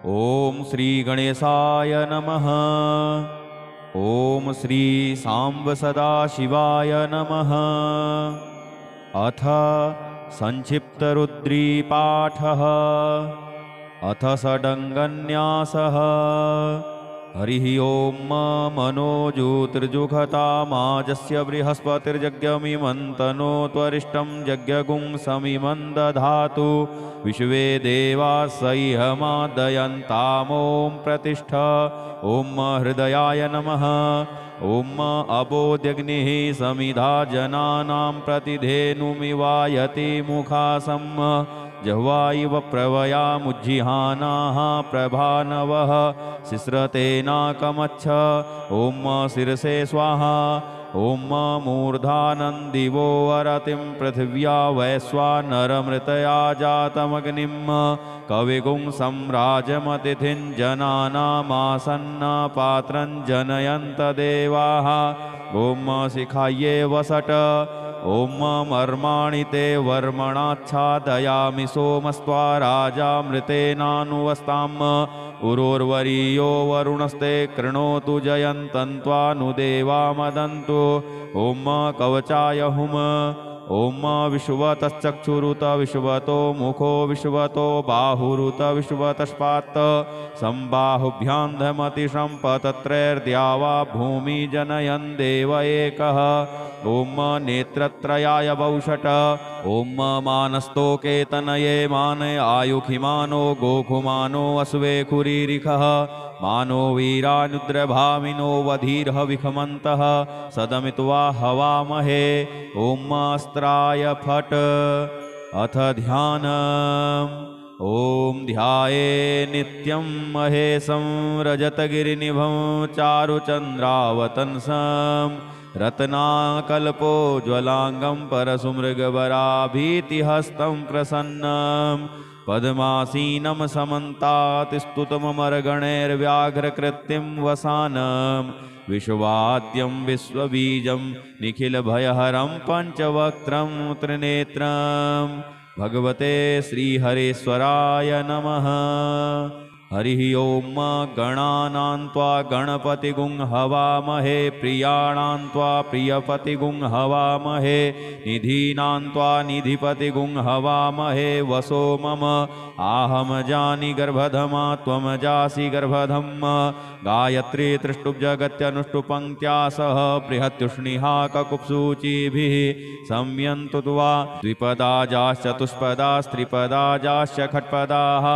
ॐ श्री गणेशाय नमः। ॐ श्री सांब सदाशिवाय नमः। अथ संक्षिप्तरुद्रीपाठः। अथ षडङ्गन्यासः। हरिः ॐ मनो ज्योतिर्जुघतामाजस्य बृहस्पतिर्यज्ञमिमन्तनो त्वरिष्टं यज्ञगुं समिमं दधातु विश्वे देवासह्यमादयन्तामों प्रतिष्ठ। ॐ हृदयाय नमः। ॐ अबोध्यग्निः समिधा जनानां प्रतिधेनुमिवायति मुखासं जह्वाइव प्रवयामुज्जिहानाः प्रभानवः शिश्रतेनाकमच्छ। ॐ शिरसे स्वाहा। ॐ मूर्धानन्दिवो अरतिं पृथिव्या वैश्वानरमृतया जातमग्निं कविगुं सम्राजमतिथिं जनानामासन्नपात्रं जनयन्त देवाः। ॐ शिखायै वसट। ॐ मर्माणि ते वर्मणाच्छादयामि सोमस्त्वा राजामृतेनानुवस्ताम् उरोर्वरीयो वरुणस्ते कृणोतु जयन्तन्त्वानुदेवा मदन्तु। ॐ कवचाय हुम। ॐ विश्वतश्चक्षुरुत विश्वतो मुखो विश्वतो बाहुरुत विश्वतस्पात् सम्बाहुभ्यां धमतिसम्पतत्रैर्द्यावा भूमि जनयन् देव एकः। ॐ नेत्रत्रयाय वौषट। ॐ मानस्तोकेतनये मानय आयुखिमानो गोखुमानो अश्वे कुरीरिखः मानो वीरानुद्रभामिनो वधीर्ह विखमन्तः सदमित्वा हवामहे। ॐ अस्त्राय फट्। अथ ध्यानम्। ॐ ध्याये नित्यं महेशं रजतगिरिनिभं चारुचन्द्रावतंसं रत्नाकल्पोज्ज्वलाङ्गं परशुमृगवराभीतिहस्तं प्रसन्नं पद्मासीनं समन्तात् स्तुतममरगणैर्व्याघ्रकृत्तिं वसानं विश्वाद्यं विश्वबीजं निखिलभयहरं पञ्चवक्त्रं त्रिनेत्रं भगवते श्रीहरेश्वराय नमः। हरिः ॐ गणानां त्वा गणपतिगुं हवामहे प्रियाणां त्वा प्रियपतिगुं हवामहे निधीनां त्वा निधिपतिगुं हवामहे वसो मम आहम जानि गर्भधमा त्वं जासि गर्भधम् गायत्री त्रिष्टुब्जगत्यनुष्टुपङ्क्त्या सह बृहत्युष्णिहाककुप्सूचिभिः संयन्तु त्वा द्विपदाजाश्च चतुष्पदास्त्रिपदाजाश्च खट्पदाः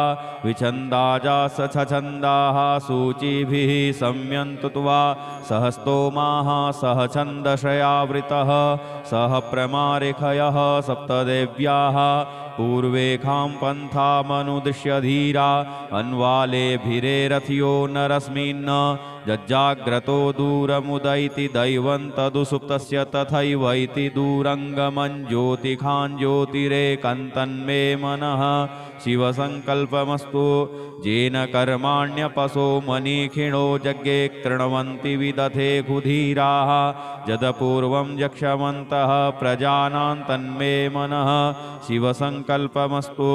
विछन्दाजाश्च छछन्दाः सूचिभिः संयन्तु त्वा सह स्तोमाः सह छन्दशयावृतः सह प्रमारिखयः सप्तदेव्याः पूर्वेखां पन्थामनुदिश्य धीरा अन्वालेभिरेरथियो नरस्मिन् जज्जाग्रतो दूरमुदैति दैवं तदुसुप्तस्य तथैवैति दूरङ्गमं ज्योतिखां ज्योतिरेकन्तन्मे मनः शिवसङ्कल्पमस्तु येन कर्माण्यपसो मनीखिणो यज्ञे कृण्वन्ति विदधे कुधीराः यदपूर्वं यक्षमन्तः प्रजानां तन्मे मनः शिवसङ्कल्पमस्तु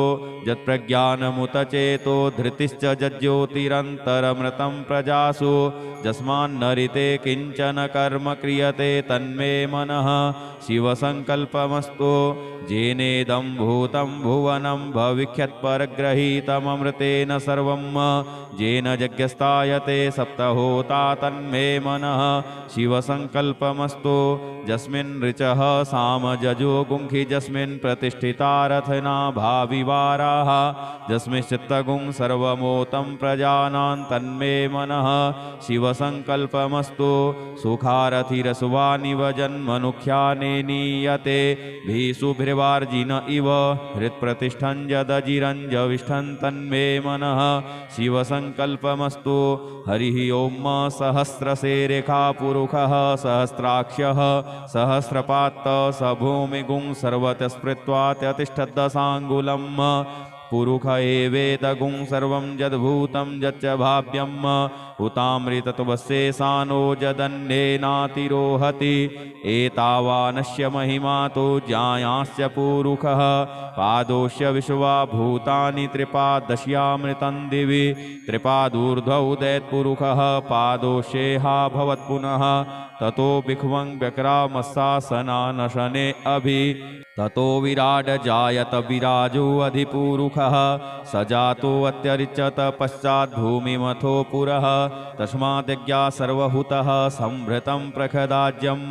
यत्प्रज्ञानमुतचेतो धृतिश्च यज्ज्योतिरन्तरमृतं प्रजासु यस्मान्नरिते किञ्चन कर्म क्रियते तन्मे मनः शिवसङ्कल्पमस्तु येनेदं भूतं भुवनं भविष्यत्परग्रहीतममृतेन सर्वं येन यज्ञस्तायते सप्तहोता तन्मे मनः शिवसङ्कल्पमस्तु यस्मिन् ऋचः सामजजो गुंखि यस्मिन् प्रतिष्ठिता रथना भाविवाराः यस्मिंश्चित्तगुं सर्वमोतं प्रजानां तन्मे मनः शिवसङ्कल्पमस्तु सुखारथिरसुवानिव जन्मनुख्याने नीयते भीषुभिर्वार्जिन इव हृत्प्रतिष्ठं यदजिरञ्जविष्ठं तन्मे मनः शिवसङ्कल्पमस्तु। हरिः ॐ सहस्रशेरेखा पुरुषः सहस्राक्षः सहस्रपात् स भूमिगुं सर्वतः स्मृत्वा त्यतिष्ठद्दशाङ्गुलं पुरुष एवेदगुं सर्वं यद्भूतं यच्च भाव्यम् उतामृतत्वस्येशानो यदन्येनातिरोहति एतावानस्य महिमा तो ज्ञायाश्च पुरुषः पादोश्य विश्वा भूतानि त्रिपादश्यामृतं दिवि त्रिपादूर्ध्वौ दैत्पुरुषः पादोश्येहा भवत्पुनः ततो भिक्ष्वं व्यक्रामस्सासनानशने अभि ततो विराड जायत विराजो अधिपुरुषः स जातो अत्यरिच्यत पश्चात् भूमिमथो पुरः तस्माद्यज्ञा सर्वभूतः संभृतं प्रखदाज्यं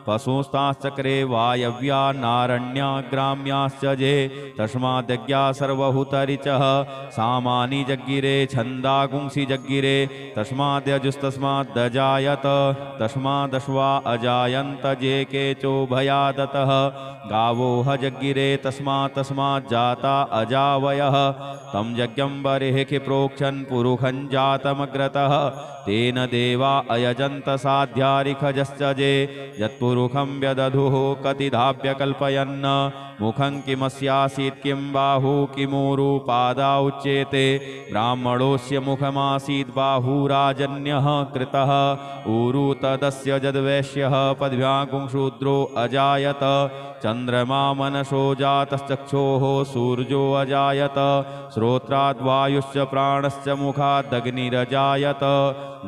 पशुस्ताश्चक्रे वायव्या नारण्या ग्राम्याश्च जे तस्माद्यज्ञा सर्वभूतरिचः सामानि जग्गिरे छन्दागुंसि जग्गिरे तस्माद्यजुस्तस्माद्दजायत तस्मादश्वा अजायन्त जे केचो भयादतः गावो जग्गिरे तस्मात् जाता अजावयः तं यज्ञं बर्हिः प्रोक्षन् पुरुषं जातमग्रतः तेन देवा अयजन्त साध्यारिखजश्च जे यत्पुरुषं व्यदधुः कतिधाप्य कल्पयन् मुखं किमस्यासीत् किं बाहु किमूरुपादा उच्येते ब्राह्मणोऽस्य मुखमासीत् बाहुराजन्यः कृतः ऊरु तदस्य यद्वैश्यः पद्भ्यां शूद्रो अजायत चन्द्रमा मनसो जातश्चक्षोः सूर्यो अजायत श्रोत्राद्वायुश्च प्राणश्च मुखादग्निरजायत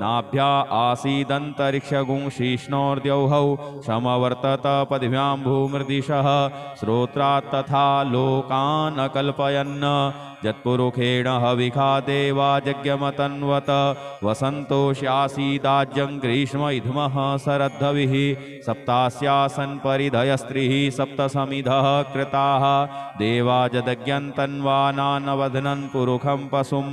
नाभ्या आसीदन्तरिक्षगुं शीष्णोर्द्यौहौ समवर्तत पद्भ्यां भूमृदिशः श्रोत्रात् तथा लोकान् अकल्पयन् यत्पुरुषेण हविखा देवा यज्ञमतन्वत वसन्तोष्यासीदाज्यं ग्रीष्म इध्मः शरद्धविः सप्तास्यासन् परिधयस्त्रिः सप्तसमिधः कृताः देवा यदज्ञन्तन्वानानवध्नन् पुरुषं पशुं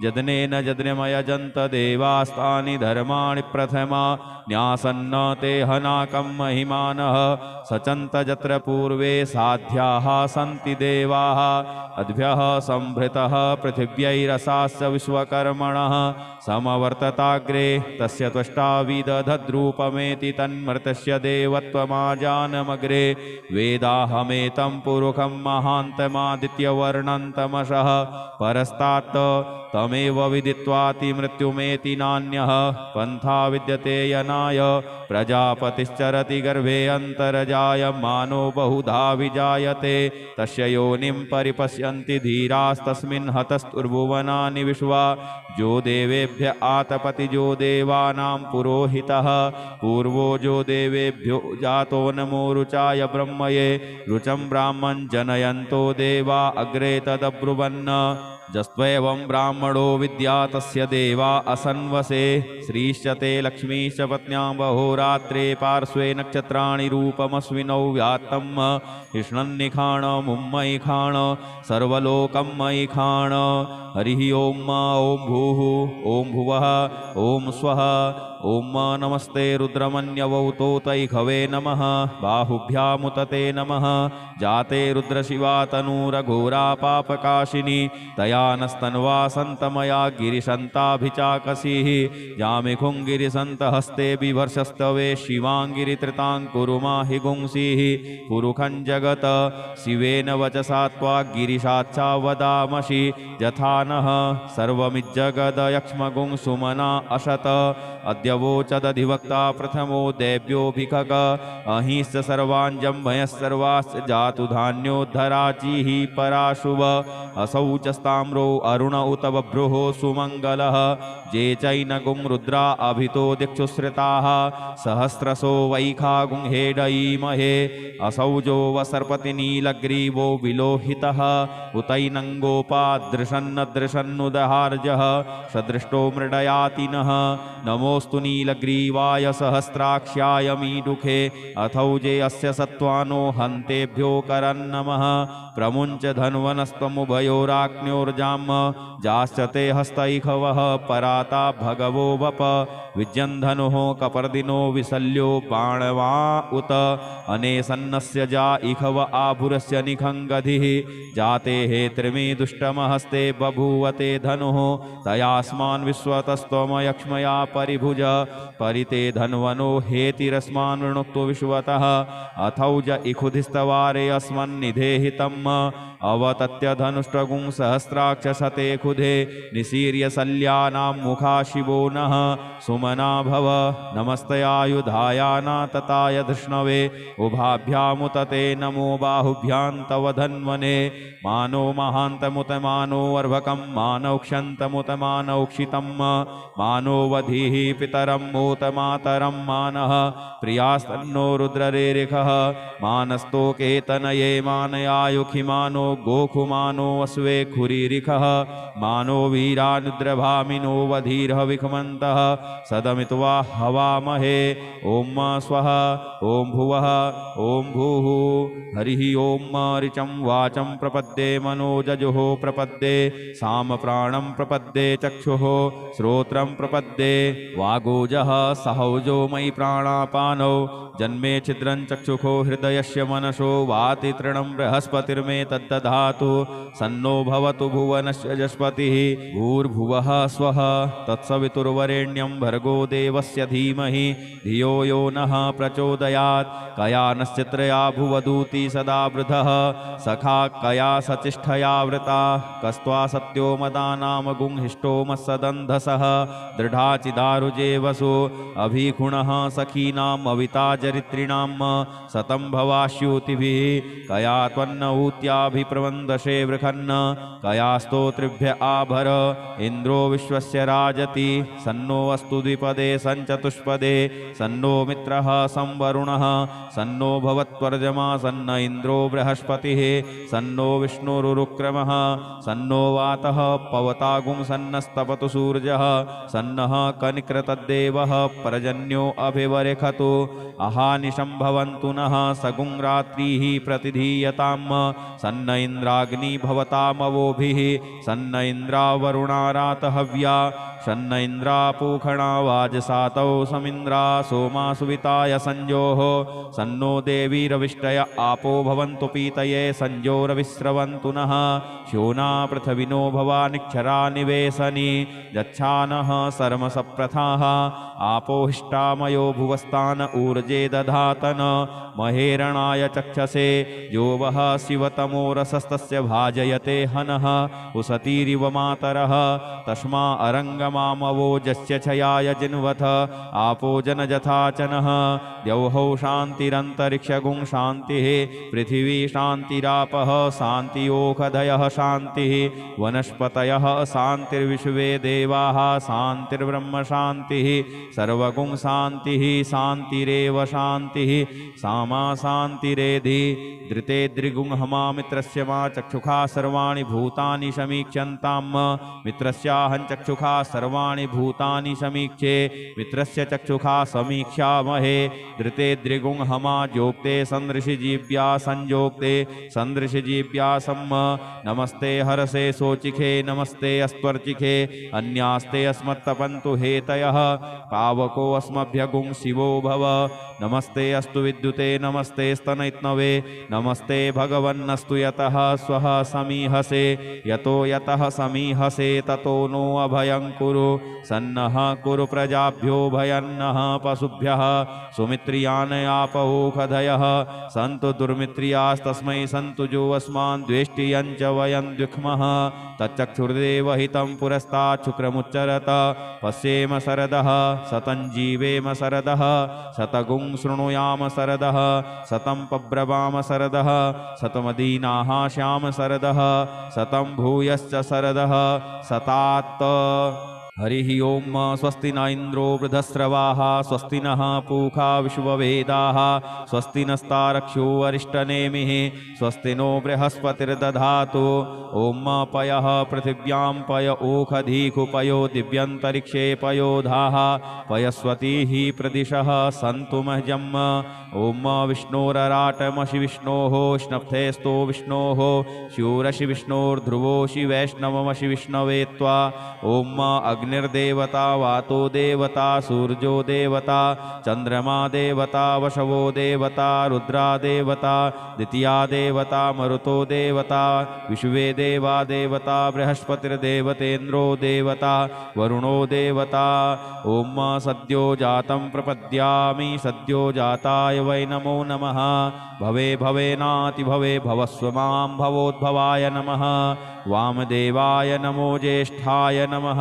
यज्ञेन यज्ञमयजन्त देवास्तानि धर्माणि प्रथमा न्यासन्न ते हनाकं महिमानः सचन्त यत्र पूर्वे साध्याः सन्ति देवाः अद्भ्यः संभृतः पृथिव्यैरसास्य विश्वकर्मणः समवर्तताग्रे तस्य त्वष्टा विदधद्रूपमेति तन्मृतस्य देवत्वमाजानमग्रे वेदाहमेतं पुरुषं महान्तमादित्यवर्णं तमसः परस्तात् तमेव विदित्वातिमृत्युमेति नान्यः पन्था विद्यते यनाय प्रजापतिश्चरति गर्भे अन्तर्जायमानो बहुधा विजायते तस्य योनिं परिपश्यन्ति धीरास्तस्मिन् हतस्तुर्भुवनानि विश्वा जो देवेभ्य आतपति जो देवानां पुरोहितः पूर्वो जो देवेभ्यो जातो नमो रुचाय ब्रह्मये रुचं ब्राह्मं जनयन्तो देवा अग्रे तदब्रुवन् जस्त्वेवं ब्राह्मणो विद्या तस्य देवा असन्वसे श्रीश्च ते लक्ष्मीश्च पत्न्यां बहोरात्रे पार्श्वे नक्षत्राणि रूपमस्विनौ व्यात्तं कृष्णन्निखाण मुम्मयि खाण सर्वलोकं मयि खाण हरिः ॐ भूः ॐ भुवः ॐ स्वः ॐ नमस्ते रुद्रमन्यवौ तोतैखवे नमः बाहुभ्यामुतते नमः जाते रुद्रशिवा तनूरघोरा पापकाशिनी तया नस्तन्वा सन्तमया गिरिशन्ताभिचाकसीः जामिखुं गिरिसन्तहस्ते बिभर्षस्तवे शिवाङ्गिरित्रितां कुरु माहि गुंसीः पुरुखं जगत शिवेन वचसा त्वा गिरिशाच्छा वदामसि यथा नः सर्वमिज्जगदयक्ष्मगुं सुमना अशत अद्यवोचदधिवक्ता प्रथमो देव्योऽभिखग अहिश्च सर्वाञ्जम्भयः सर्वाश्च जातु धान्योद्धराचिः पराशुभ असौ च स्ताम्रो अरुण उत बभ्रुः सुमङ्गलः जे चैनगुं रुद्रा अभितो दिक्षुश्रिताः सहस्रशो वैखागुं हेडयीमहे असौजो वसर्पति नीलग्रीवो विलोहितः उतैनङ्गोपादृशन्नदृशन्नुदहार्जः सदृष्टो मृडयातिनः नमोऽस्तु नीलग्रीवाय सहस्राक्ष्याय मीडुखे अथौजे अस्य सत्त्वानो हन्तेभ्यो करन्नमः प्रमुञ्च धन्वनस्तमुभयोराग्न्योर्जाम् जाश्च ते हस्तैखवः पराता भगवो वप विज्यन्धनुः कपर्दिनो विशल्यो बाणवा उत अनेसन्नस्य जा इखव आभुरस्य निखङ्गधिः जाते हे त्रिमी दुष्टमहस्ते बभूवते धनुः तयास्मान् विश्वतस्त्वमयक्ष्मया परिभुज परिते धन्वनो हेतिरस्मान् वृणुक्तो विश्वतः अथौज इखुधिस्तवारे अस्मन्निधेहितम् अवतत्य धनुष्टगुं सहस्राक्षसते खुधे निसीर्य शल्यानां मुखा शिवो नः सुमना भव नमस्तयायुधायाना तताय धृष्णवे उभाभ्यामुतते नमो बाहुभ्यां तव धन्वने मानो महान्तमुत मानो अर्भकं मानौक्षन्तमुत मानौक्षितं मानो वधीः पितरं मोत मातरं मानः प्रियास्तन्नो रुद्ररेरिखः मानस्तोकेतनये मानयायुखि मानो गोखुमानो अश्वे खुरीरिखः मानो वीरानुद्रभामिनो वधीर्ह विखमन्तः सदमित्वा हवामहे ॐ स्वः ॐ भुवः ॐ भूः हरिः ॐ ऋचं वाचं प्रपद्ये मनोजजुः प्रपद्ये सामप्राणं प्रपद्ये चक्षुः श्रोत्रं प्रपद्ये वागोजः सहौजो मयि प्राणापानौ जन्मे छिद्रं चक्षुषो हृदयस्य मनसो वाति तृणं बृहस्पतिर्मे तद्दधातु सन्नो भवतु भुवनस्य जस्पतिः भूर्भुवः स्वः तत्सवितुर्वरेण्यं भर्गो देवस्य धीमहि धियो यो नः प्रचोदयात् कया नश्चित्रया भुवदूति सदा वृधः सखा कया सचिष्ठया वृता कस्त्वा सत्यो मदानाम गुंहिष्टो मत्सदन्धसः दृढाचिदारुजे वसु अभिखुणः सखीनाम् अविता चरित्रिणां सतं भवाश्यूतिभिः कया त्वन्न ऊत्याभिप्रवन्दशे वृखन्न कया स्तोत्रिभ्य आभर इन्द्रो विश्वस्य राजति सन्नो अस्तु द्विपदे सञ्चतुष्पदे सन्नो मित्रः संवरुणः सन्नो भवत्वर्जमा सन्न इन्द्रो बृहस्पतिः सन्नो विष्णुरुक्रमः सन्नो वातः पवतागुं सन्नस्तपतु सूर्यः सन्नः कनिक्रतद्देवः पर्जन्यो अभिवरेखतु अहानिशं भवन्तु नः सगुं रात्रिः प्रतिधीयतां सन्न इन्द्राग्नि भवतामवोभिः सन्न इन्द्रावरुणारातहव्या सन्न इन्द्रापूखणा वाजसातौ समिन्द्रा सोमा सुविताय संजोः सन्नो देवीरविष्टय आपो भवन्तु पीतये संजोरविस्रवन्तु नः श्योना पृथविनो भवानिक्षरा निवेशनी यच्छानः सर्मसप्रथाः आपोहिष्टामयो भुवस्तान ऊर्जे दधातन महेरणाय चक्षसे यो वः शिवतमो रसस्तस्य भाजयते हनः उसतीरिव मातरः तस्मा अरङ्गमामवोजस्य छयाय जिन्वथ आपो जनजथाचनः द्यौः शान्तिरन्तरिक्षगुं शान्तिः पृथिवी शान्तिरापः शान्तियोखधयः शान्तिः वनस्पतयः शान्तिर्विश्वे देवाः शान्तिर्ब्रह्म शान्तिः सर्वगुं शान्तिः शान्तिरेव शान्तिः सामा शान्तिरेधि धृते द्रिगुं हमा मित्रस्य मा चक्षुषा सर्वाणि भूतानि समीक्ष्यन्तां मित्रस्याहं चक्षुषा सर्वाणि भूतानि समीक्षे मित्रस्य चक्षुषा समीक्षामहे धृते द्रिगुं हमा जोक्ते सन्दृशिजीव्या संयोक्ते सन्दृशिजीव्या सम्म नमस्ते हरसे शोचिखे नमस्ते अस्त्वर्चिखे अन्यास्ते अस्मत्तपन्तु हेतयः पावको अस्मभ्यगुं शिवो भव नमस्ते अस्तु विद्युते नमस्ते स्तनैत्नवे नमस्ते भगवन्नस्तु यतः स्वः समीहसे यतो यतः समीहसे ततो नो अभयं कुरु सन्नः कुरु प्रजाभ्यो भयन्नः पशुभ्यः सुमित्रियानयापौखधयः सन्तु दुर्मित्रियास्तस्मै सन्तु जो अस्मान् द्वेष्टियं च वयं द्विक्मः तच्चक्षुर्देव हितं पुरस्तात् शुक्रमुच्चरत पश्येम शरदः शतं जीवेम शरदः शतगुं शृणुयाम शरदः शतं पब्रवाम शरदः शतमदीनाः श्याम शरदः शतं भूयश्च शरदः शतात् हरिः ओम स्वस्ति न इंद्रो वृधस्रवाः स्वस्ति नः पूषा विश्ववेदाः स्वस्ति नस्तारक्षो अरिष्टनेमिः स्वस्ति नो बृहस्पतिर्दधातु ओम पयः पृथिव्यां पय ओखधीखु पयो दिव्यन्तरिक्षे पयोधाः पयस्वतीः प्रदिशः सन्तु मह्यम् ओम विष्णोरराटमशि विष्णोः स्नप्थेस्तो विष्णोः शूरशि विष्णोर्ध्रुवोशि वैष्णवमशि विष्णवे त्वा ओम अग्निर्देवता वातो देवता सूर्यो देवता चंद्रमा देवता वशवो देवता रुद्रा देवता द्वितीया देवता मरुतो देवता विश्वे देवा देवता बृहस्पतिर्देवतेन्द्रो देवता वरुणो देवता। ओम सद्यो जातं प्रपद्यामि सद्यो जाताय वै नमो नमः। भवे भवेनाति भवे भवस्व मां भवोद्भवाय नमः। वामदेवाय नमो ज्येष्ठाय नमः।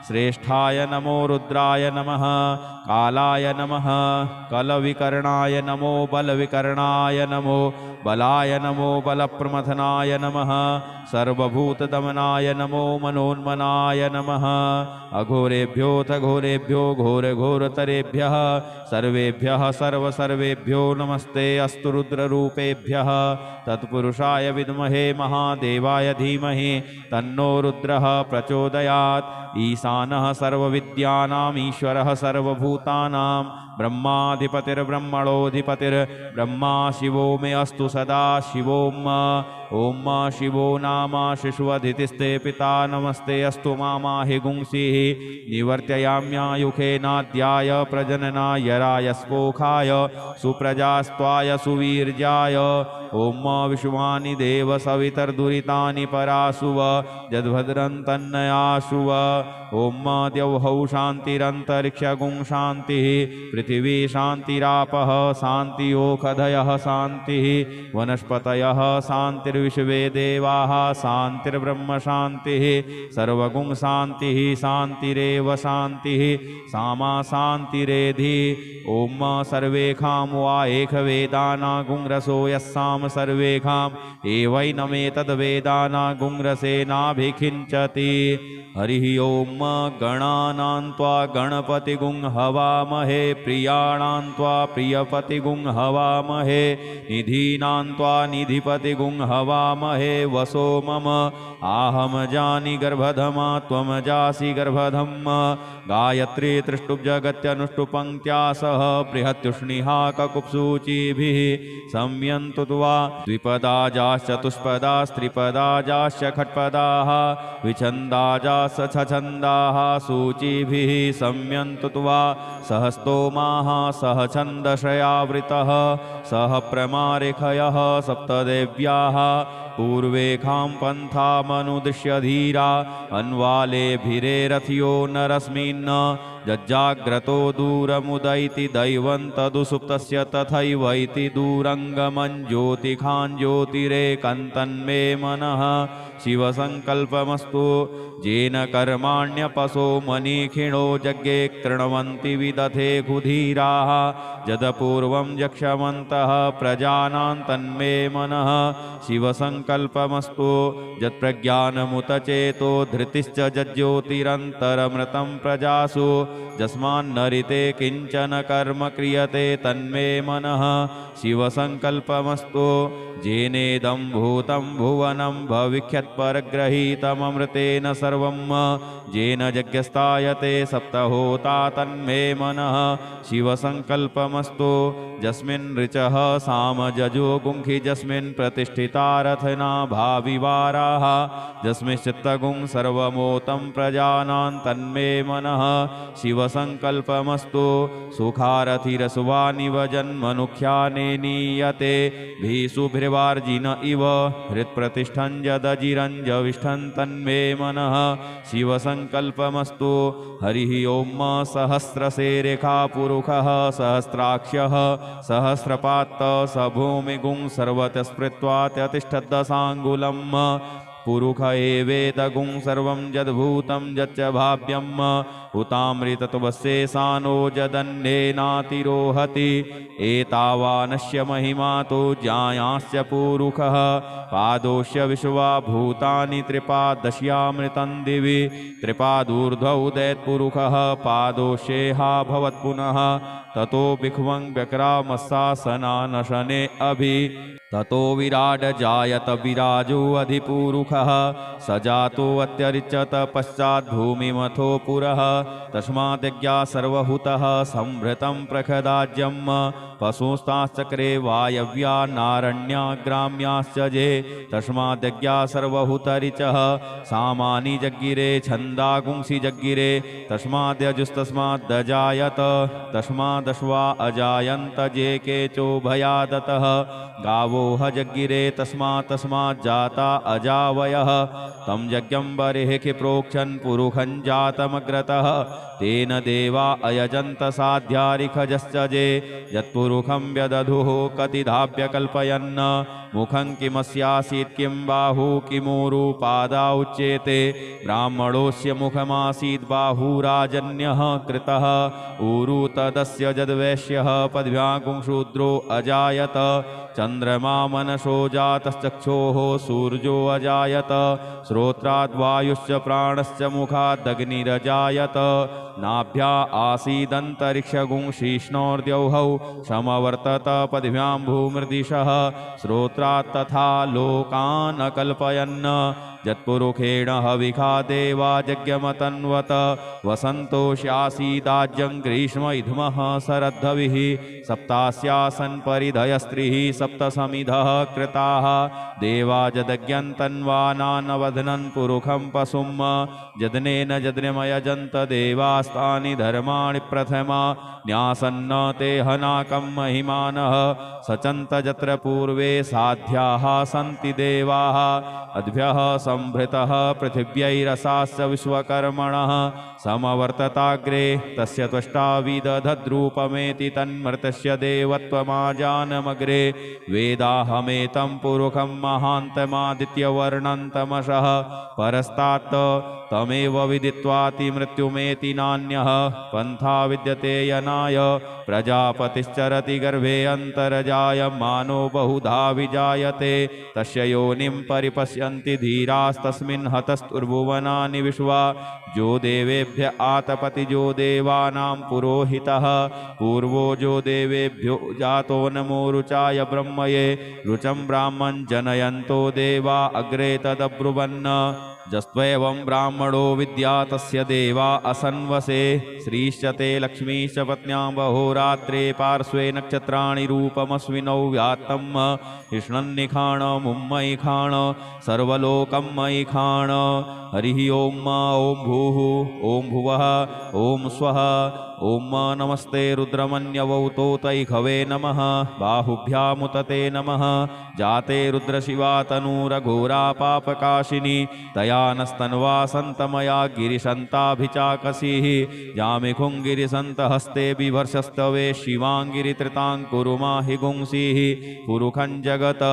श्रेष्ठाय नमो रुद्राय नमः। कालाय नमः। कलविकर्णाय नमो बलविकर्णाय नमो बलाय नमो बलप्रमथनाय नमः। सर्वभूतदमनाय नमो मनोन्मनाय नमः। अघोरेभ्योऽथ घोरेभ्यो घोरघोरतरेभ्यः सर्वेभ्यः सर्वसर्वेभ्यो नमस्ते अस्तु रुद्ररूपेभ्यः। तत्पुरुषाय विद्महे महादेवाय धीमहि तन्नो रुद्रः प्रचोदयात्। ईशानः सर्वविद्यानाम् ईश्वरः सर्वभूतानां ब्रह्माधिपतिर्ब्रह्मणोऽधिपतिर्ब्रह्मा शिवो मे अस्तु सदा शिवोम। ओम शिवो नाम शिशुवधितिस्ते पिता नमस्ते अस्तु मामाहि गुंसीः। निवर्त्ययाम्यायुखेनाद्याय प्रजननाय रायस्पोखाय सुप्रजास्त्वाय सुवीर्याय। ओम विश्वानि देव सवितर्दुरितानि परासुव यद्भद्रं तन्नयासुव। ओम द्यौः शान्तिरन्तरिक्षगुं शान्तिः पृथिवी शान्तिरापः शान्तियोखधयः शान्तिः वनस्पतयः शान्तिर्विश्वे देवाः शान्तिर्ब्रह्म शान्तिः सर्वगुं शान्तिः शान्तिरेव शान्तिः सामा शान्तिरेधि। ओम सर्वेखां वा एकवेदानागुंरसो यस्साम सर्वेखां एवैनमेतद्वेदानागुंरसेनाभिखिञ्चति। हरिः ओम गणानां त्वा गणपतिगुं हवामहे प्रियाणां त्वा प्रियपतिगुं हवामहे निधीनां त्वा निधिपतिगुं हवामहे वसो मम आहम जानि गर्भधमा त्वं जासि गर्भधम्। गायत्री त्रिष्टुब्जगत्यनुष्टुपङ्क्त्या सह बृहत्युष्णिहाककुप्सूचिभिः संयन्तु त्वा द्विपदाजाश्चतुष्पदास्त्रिपदाजाश्च खट्पदाः विछन्दाजाश्च छछन्दाः सूचिभिः संयन्तु त्वा सह स्तोमाः सह छन्दशयावृतः सह प्रमारिखयः सप्तदेव्याः पूर्वेखां पन्थामनुदिश्य धीरा अन्वालेभिरेरथियो नरस्मिन् जज्जाग्रतो दूरमुदैति दैवं तदुसुप्तस्य तथैवैति दूरङ्गमं ज्योतिखां ज्योतिरेकन्तन्मे मनः शिवसङ्कल्पमस्तु। येन कर्माण्यपसो मनीखिणो यज्ञे कृण्वन्ति विदधे कुधीराः यदपूर्वं यक्षमन्तः प्रजानां तन्मे मनः शिवसङ्कल्पमस्तु। यत्प्रज्ञानमुतचेतो धृतिश्च यज्ज्योतिरन्तरमृतं प्रजासु यस्मान्नरिते किञ्चन कर्म क्रियते तन्मे मनः शिवसङ्कल्पमस्तु। येनेदं भूतं भुवनं भविष्यत्परग्रहीतममृतेन सर्वं येन यज्ञस्तायते सप्तहोता तन्मे मनः शिवसङ्कल्पमस्तु। यस्मिन् ऋचः सामजजो गुंखि यस्मिन् प्रतिष्ठिता रथना भाविवाराः यस्मिंश्चित्तगुं सर्वमोतं प्रजानां तन्मे मनः शिवसङ्कल्पमस्तु। सुखारथिरसुवानिव जन्मनुख्याने नीयते भीषुभिर्वार्जिन इव हृत्प्रतिष्ठं यदजिरञ्जविष्ठं तन्मे मनः शिवसङ्कल्पमस्तु। हरिः ओम सहस्रशेरेखा पुरुषः सहस्राक्ष्यः सहस्रपात् स भूमिगुं सर्वतः स्मृत्वा त्यतिष्ठद्दशाङ्गुलम्। पुरुष एवेदगुं सर्वं यद्भूतं यच्च भाव्यं हुतामृतत्वस्येशानो यदन्येनातिरोहति। एतावानस्य महिमा तो ज्ञायाश्च पुरुषः पादोश्य विश्वा भूतानि त्रिपादश्यामृतं दिवि त्रिपादूर्ध्वौ उदेत्पुरुषः पादोश्येहा भवत्पुनः ततो भिक्ष्वं व्यक्रामस्सासनानशने अभि ततो विराड जायत विराजो अधिपूरुखः स जातो अत्यरिच्यत पश्चात् भूमिमथो पुरः तस्माद्यज्ञा सर्वहुतः संभृतं प्रखदाज्यम् पशुस्ताश्चक्रे वायव्या नारण्या ग्राम्याश्च जे तस्माद्यज्ञा सर्वहुतरिचः सामानि जग्गिरे छन्दागुंसि जग्गिरे तस्माद्यजुस्तस्माद्दजायत तस्मादश्वा अजायन्त जे केचोभयादतः गावो जग्गिरे तस्मात् जाता अजावयः तं यज्ञं बर्हिः प्रोक्षन् पुरुखं जातमग्रतः तेन देवा अयजन्त साध्यारिखजश्च जे यत्पुरुखं व्यदधुः कतिधाप्य कल्पयन् मुखं किमस्यासीत् किं बाहु किमूरु पादा उच्येते ब्राह्मणोऽस्य मुखमासीत् बाहुराजन्यः कृतः ऊरु तदस्य जद्वैश्यः पद्भ्यां शूद्रो अजायत चन्द्रमा मनसो जातश्चक्षोः सूर्यो अजायत श्रोत्राद्वायुश्च प्राणश्च मुखादग्निरजायत नाभ्या आसीदन्तरिक्षगुंशीष्णोर्द्यौहौ समवर्तत पद्भ्यां भूमृदिशः श्रोत्रात् तथा लोकान् अकल्पयन् यत्पुरुखेण हविखा देवा यज्ञमतन्वत वसन्तोष्यासीदाज्यं ग्रीष्म इध्मः शरद्धविः सप्तास्यासन् परिधयस्त्रिः सप्तसमिधः कृताः देवा जदज्ञन्तन्वानानवधनन् पुरुखं पशुं जदनेन जद्नमयजन्त देवास्तानि धर्माणि प्रथमा न्यासन्न ते हनाकं महिमानः सचन्त यत्र पूर्वे साध्याः सन्ति देवाः अद्भ्यः संभृतः पृथिव्यैरसास्य विश्वकर्मणः समवर्तताग्रे तस्य त्वष्टाविदधद्रूपमेति तन्मृतस्य देवत्वमाजानमग्रे वेदाहमेतं पुरुखं महान्तमादित्यवर्णं तमसः परस्तात् तमेव विदित्वातिमृत्युमेति नान्यः पन्था विद्यते यनाय प्रजापतिश्चरति गर्भे अन्तर्जायमानो बहुधा विजायते तस्य योनिं परिपश्यन्ति धीरास्तस्मिन् हतस्तुर्भुवनानि विश्वा जो देवेभ्य आतपति जो देवानां पुरोहितः पूर्वो जो देवेभ्यो जातो नमो रुचाय ब्रह्मये रुचं ब्राह्मं जनयन्तो देवा अग्रे तदब्रुवन् जस्त्वेवं ब्राह्मणो विद्या तस्य देवा असन्वसे श्रीश्च ते लक्ष्मीश्च पत्न्यां बहोरात्रे पार्श्वे नक्षत्राणि रूपमस्विनौ व्यात्तं कृष्णन्निखाण मुम्मयिखाण सर्वलोकं मयिखाण हरिः ॐ भूः ॐ भुवः ॐ स्वः ॐ नमस्ते रुद्रमन्यवौतोतैखवे नमः बाहुभ्यामुतते नमः जाते रुद्रशिवा तनूरघोरा पापकाशिनी तया नस्तन्वा सन्तमया गिरिशन्ताभिचाकसीः जामिखुङ्गिरिसन्तहस्ते बिभर्षस्तवे शिवाङ्गिरित्रिताङ्कुरुमाहि गुंसीः पुरुखं जगत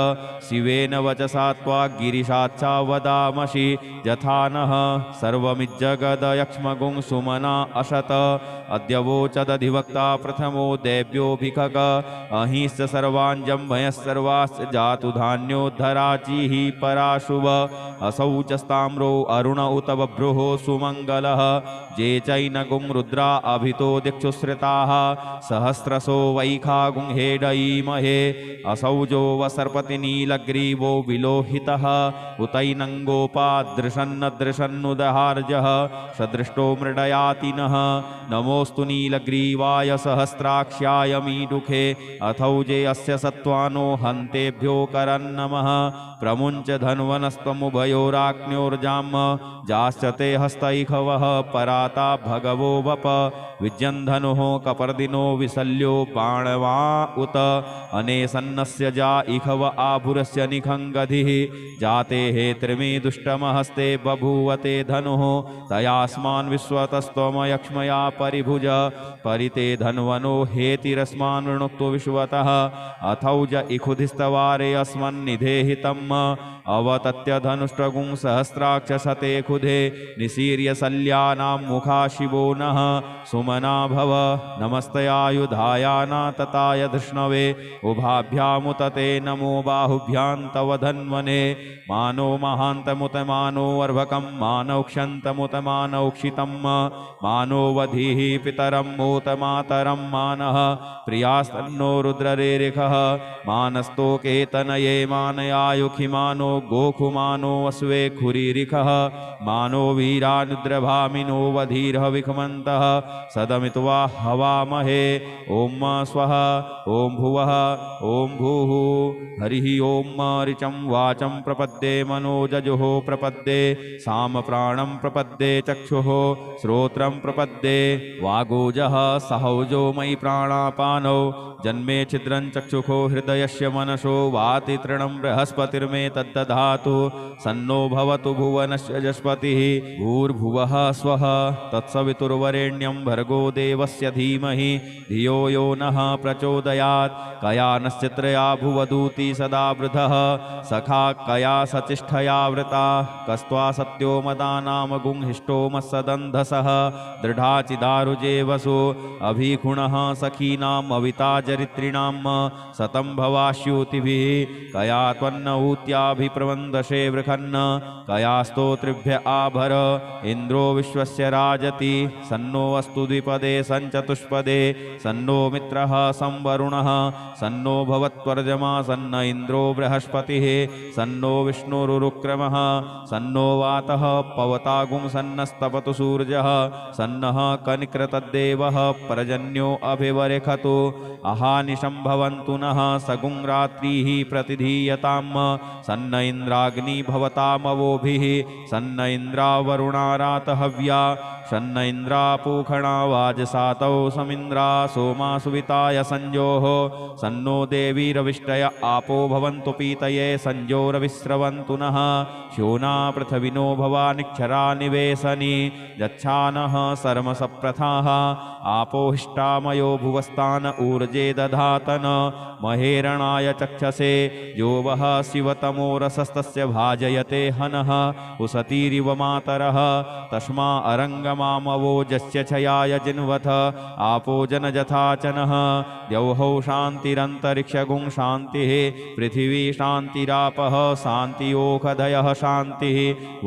शिवेन वचसा त्वा गिरिशाच्छा वदामसि यथा नः सर्वमिज्जगदयक्ष्मगुंसुमना असत अद्यवोचदधिवक्ता प्रथमो देव्योऽभिखक अहिश्च सर्वाञ्जम्भयः सर्वाश्च जातु धान्योद्धराचिः पराशुभ असौ च स्ताम्रो अरुण उत बभ्रुः सुमङ्गलः जे चैनगुं रुद्रा अभितो दिक्षुश्रिताः सहस्रशो वैखा गुंहेडयीमहे असौजो वसर्पति नीलग्रीवो विलोहितः उतैनङ्गोपादृशन्नदृशन्नुदहार्जः सदृष्टो मृडयातिनः नमोऽस्तु नीलग्रीवाय सहस्राक्ष्याय मीडुखे अथौजे अस्य सत्त्वानो हन्तेभ्यो करन्नमः प्रमुञ्च धन्वनस्त्वमुभयोराग्न्योर्जाम् जाश्च ते हस्तैखवः पराता भगवो वप विज्यन्धनुः कपर्दिनो विशल्यो बाणवा उत अनेसन्नस्य जा इखव आभुरस्य निखङ्गधिः जाते हे त्रिमी दुष्टमहस्ते बभूवते धनुः तयास्मान् विश्वतस्त्वमयक्ष्मया परिभुज परिते धन्वनो हेतिरस्मान् वृणुक्तो विश्वतः अथौज इखुधिस्तवारे अस्मन्निधेहितम् अवतत्य धनुष्टगुं सहस्राक्षसते खुधे निशीर्य शल्यानां मुखा शिवो नः सुमना भव नमस्तयायुधायाना तताय धृष्णवे उभाभ्यामुतते नमो बाहुभ्यां तव धन्वने मानो महान्तमुत मानो अर्भकं मानौक्षन्तमुत मानौक्षितं मानो वधीः पितर पितरं मूतमातरं मानः प्रियास्तन्नो रुद्ररेरिखः मानस्तोके तनये मानयायुखिमानो गोखुमानो अस्वे खुरीरिखः मानो वीरानुद्रभामिनो वधीरः विखमन्तः सदमित्वा हवामहे ॐ स्वः ॐ भुवः ॐ भूः हरिः ॐ ऋचं वाचं प्रपद्ये मनोजजुः प्रपद्ये सामप्राणं प्रपद्ये चक्षुः श्रोत्रं प्रपद्ये वागोजः सहौजो मयि प्राणापानौ जन्मे छिद्रं चक्षुखो हृदयस्य मनसो वाति तृणं बृहस्पतिर्मे तद्दधातु सन्नो भवतु भुवनस्य जस्पतिः भूर्भुवः स्वः तत्सवितुर्वरेण्यं भर्गो देवस्य धीमहि धियो यो नः प्रचोदयात् कया नश्चित्रया भुवदूति सदा वृधः सखा कया सचिष्ठया वृता कस्त्वा सत्यो मदानाम गुंहिष्टो मत्सदन्धसः दृढाचिदारुजे वसु अभिगुणः सखीनाम् अविता चरित्रिणां सतं भवाश्यूतिभिः कया त्वन्न ऊत्याभिप्रवन्दशे वृखन्न कया स्तोत्रिभ्य आभर इन्द्रो विश्वस्य राजति सन्नो अस्तु द्विपदे सञ्चतुष्पदे सन्नो मित्रः संवरुणः सन्नो भवत्वर्जमा सन्न इन्द्रो बृहस्पतिः सन्नो विष्णुरुक्रमः सन्नो वातः पवतागुं सन्नस्तपतु सूर्यः सन्नः कनिकृतद्देवः पर्जन्यो अभिवरेखतु अहानिशं भवन्तु नः सगुं रात्रिः प्रतिधीयतां सन्न इन्द्राग्नि भवतामवोभिः सन्न इन्द्रावरुणारातहव्या सन्न इन्द्रापूखणा वाजसातौ समिन्द्रा सोमा सुविताय संजोः सन्नो देवीरविष्टय आपो भवन्तु पीतये संजोरविस्रवन्तु नः श्योना पृथविनो भवानिक्षरा निवेशनि यच्छानः सर्मसप्रथाः आपोहिष्टामयो भुवस्तान ऊर्जे दधातन महेरणाय चक्षसे यो वः शिवतमो रसस्तस्य भाजयते हनः उसतीरिव मातरः तस्मा अरङ्गमामवोजस्य छयाय जिन्वथ आपो जनजथाचनः द्यौः शान्तिरन्तरिक्षगुं शान्तिः पृथिवी शान्तिरापः शान्तियोखधयः शान्तिः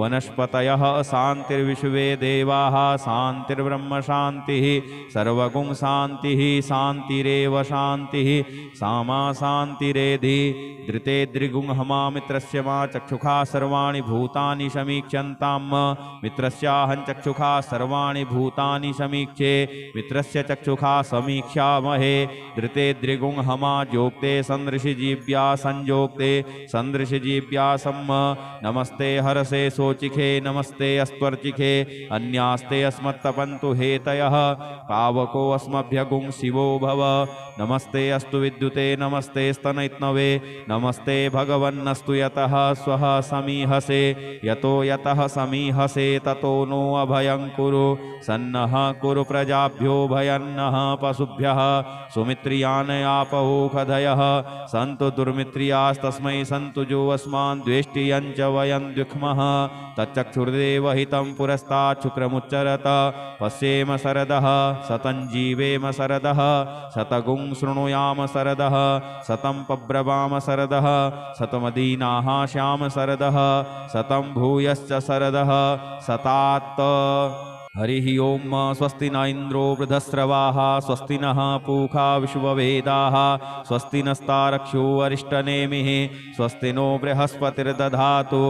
वनस्पतयः शान्तिर्विश्वे देवाः शान्तिर्ब्रह्म शान्तिः सर्वगुं शान्तिः शान्तिरेव शान्तिः सामा शान्तिरेधि धृते द्रिगुंहमा मित्रस्य मा चक्षुखा सर्वाणि भूतानि समीक्ष्यन्तां मित्रस्याहं चक्षुखा सर्वाणि भूतानि समीक्षे मित्रस्य चक्षुखा समीक्ष्यामहे धृते द्रिगुंहमा जोक्ते सन्दृशिजीव्या संजोक्ते सन्दृशिजीव्या सम्म नमस्ते हरसे सोचिखे नमस्ते अस्त्वर्चिखे अन्यास्ते अस्मत्तपन्तु हेतयः पावको अस्मभ्यगुं शिवो भव नमस्ते अस्तु विद्युते नमस्ते स्तनैत्नवे नमस्ते भगवन्नस्तु यतः स्वः समीहसे यतो यतः समीहसे ततो नो अभयं कुरु सन्नः कुरु प्रजाभ्यो भयन्नः पशुभ्यः सुमित्रियान् आपौखधयः सन्तु दुर्मित्रियास्तस्मै सन्तु जो अस्मान् द्वेष्टियं च वयं द्विक्मः तच्चक्षुर्देव हितं पुरस्तात् शुक्रमुच्चरत पश्येम शरदः सतं जीवेम शरदः शतगुं शृणुयाम शरदः शतं पब्रवाम शरदः शतमदीनाः श्याम शरदः शतं भूयश्च शरदः शतात् हरिः ओम स्वस्ति न इंद्रो वृधस्रवाः स्वस्ति नः पूषा विश्ववेदाः स्वस्ति नस्तारक्षो अरिष्टनेमिः स्वस्ति नो बृहस्पतिर्दधातु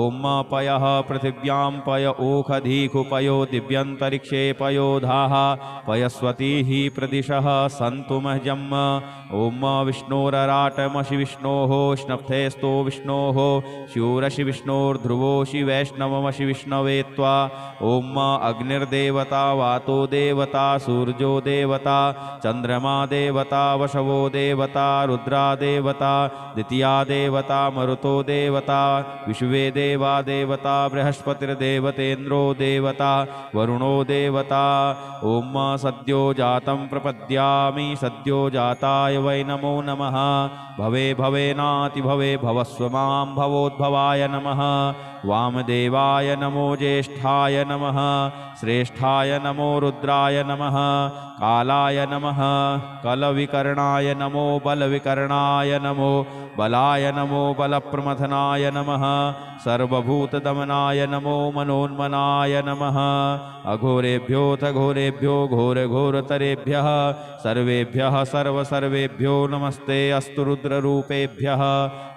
ओम पयः पृथिव्यां पय ओखधीखु पयो दिव्यन्तरिक्षे पयोधाः पयस्वतीः प्रदिशः सन्तु मह्यम् ओम विष्णोरराटमशि विष्णोः स्नप्थेस्तो विष्णोः शूरशि विष्णोर्ध्रुवोशि वैष्णवमशि विष्णवे त्वा ओम अग्निर्देवता वातो देवता सूर्यो देवता चंद्रमा देवता वशवो देवता रुद्रा देवता द्वितीया देवता मरुतो देवता विश्वे देवा देवता बृहस्पतिर्देवतेन्द्रो देवता वरुणो देवता ओम सद्यो जातं प्रपद्यामि सद्यो जाताय वै नमो नमः भवे भवेनाति भवे भवस्व मां भवोद्भवाय नमः वामदेवाय नमो ज्येष्ठाय नमः श्रेष्ठाय नमो रुद्राय नमः कालाय नमः कलविकर्णाय नमो बलविकर्णाय नमो बलाय नमो बलप्रमथनाय नमः सर्वभूतदमनाय नमो मनोन्मनाय नमः अघोरेभ्योऽथ घोरेभ्यो घोरघोरतरेभ्यः सर्वेभ्यः सर्वेभ्यो नमस्ते अस्तु रुद्ररूपेभ्यः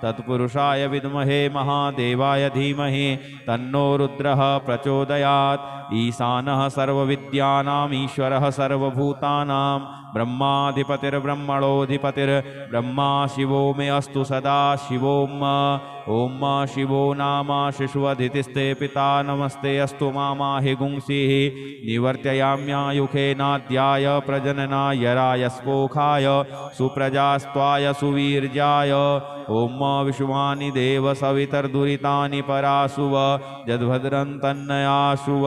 तत्पुरुषाय विद्महे महादेवाय धीमहि तन्नो रुद्रः प्रचोदयात् ईशानः सर्वविद्यानाम् ईश्वरः सर्वभूतानां ब्रह्माधिपतिर्ब्रह्मणोऽधिपतिर्ब्रह्मा शिवो मे अस्तु सदा शिवोम् ॐ शिवो नाम शिशुवधितिस्ते पिता नमस्ते अस्तु मामाहि गुंसीः निवर्त्ययाम्यायुखेनाद्याय प्रजननाय रायस्पोखाय सुप्रजास्त्वाय सुवीर्याय ॐ विश्वानि देव सवितर्दुरितानि परासुव यद्भद्रं तन्नयासुव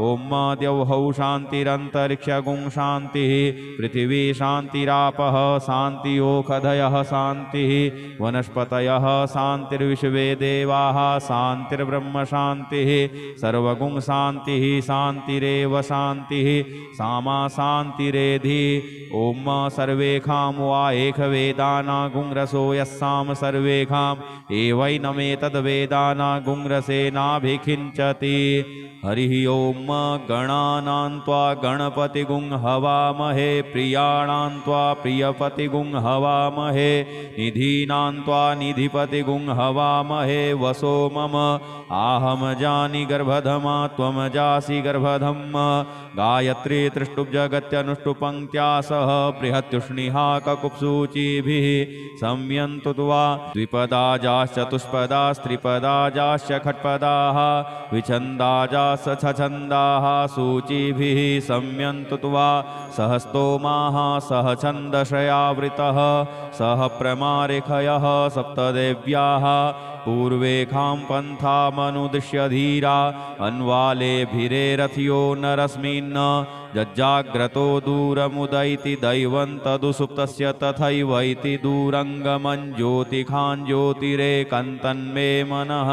ॐ द्यौः शान्तिरन्तरिक्षगुं शान्तिः पृथिवी शान्तिरापः शान्तियोखधयः शान्तिः वनस्पतयः शान्तिर्विश्वे देवाः शान्तिर्ब्रह्म शान्तिः सर्वगुं शान्तिः शान्तिरेव शान्तिः सामा शान्तिरेधि ॐ सर्वेखां वा एकवेदानागुंरसो यस्साम सर्वेखाम् एवैनमेतद्वेदानागुंरसेनाभिखिञ्चति हरिः ॐ गणानां त्वा गणपतिगुं हवामहे प्रियाणां त्वा प्रियपतिगुं हवामहे निधीनां त्वा निधिपतिगुं हवामहे वसो मम आहम जानि गर्भधमा त्वं जासि गर्भधम् गायत्री त्रिष्टुब्जगत्यनुष्टुपङ्क्त्या सह बृहत्युष्णिहा ककुप्सूचिभिः संयन्तु त्वा द्विपदाजाश्चतुष्पदास्त्रिपदाजाश्च खट्पदाः विछन्दाजाश्च छछन्दाः सूचिभिः संयन्तु त्वा सह स्तोमाः सह छन्दशयावृतः सह प्रमारिखयः सप्तदेव्याः पूर्वेखां पन्थामनुदिश्य धीरा अन्वालेभिरेरथ्यो नरस्मिन् जज्जाग्रतो दूरमुदैति दैवं तदुसुप्तस्य तथैवैति दूरङ्गमं ज्योतिखां ज्योतिरेकन्तन्मे मनः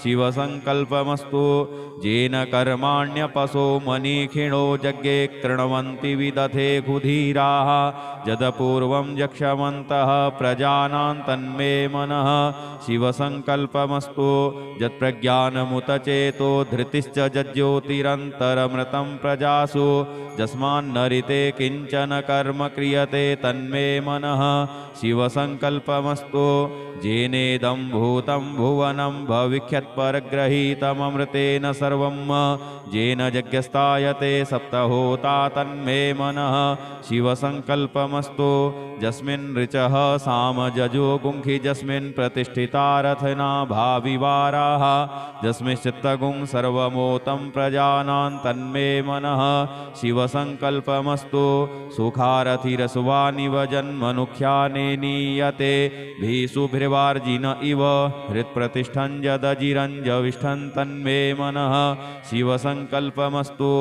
शिवसङ्कल्पमस्तु येन कर्माण्यपसो मनीखिणो यज्ञे कृण्वन्ति विदधे कुधीराः यदपूर्वं यक्षमन्तः प्रजानां तन्मे मनः शिवसङ्कल्पमस्तु यत्प्रज्ञानमुतचेतो धृतिश्च यज्ज्योतिरन्तरमृतं प्रजासु यस्मान्नरिते किञ्चन कर्म क्रियते तन्मे मनः शिवसङ्कल्पमस्तु येनेदं भूतं भुवनं भविष्यत्परग्रहीतममृतेन सर्वं येन यज्ञस्तायते सप्तहोता तन्मे मनः शिवसङ्कल्पमस्तु यस्मिन् ऋचः सामजजो गुंखि यस्मिन् प्रतिष्ठिता रथना भाविवाराः यस्मिंश्चित्तगुं सर्वमोतं प्रजानां तन्मे मनः शिवसङ्कल्पमस्तु सुखारथिरसुवानिव जन्मनुख्याने नीयते भीषुभिर्वार्जिन इव हृत्प्रतिष्ठं यदजिरञ्जविष्ठं तन्मे मनः शिवसङ्कल्पमस्तु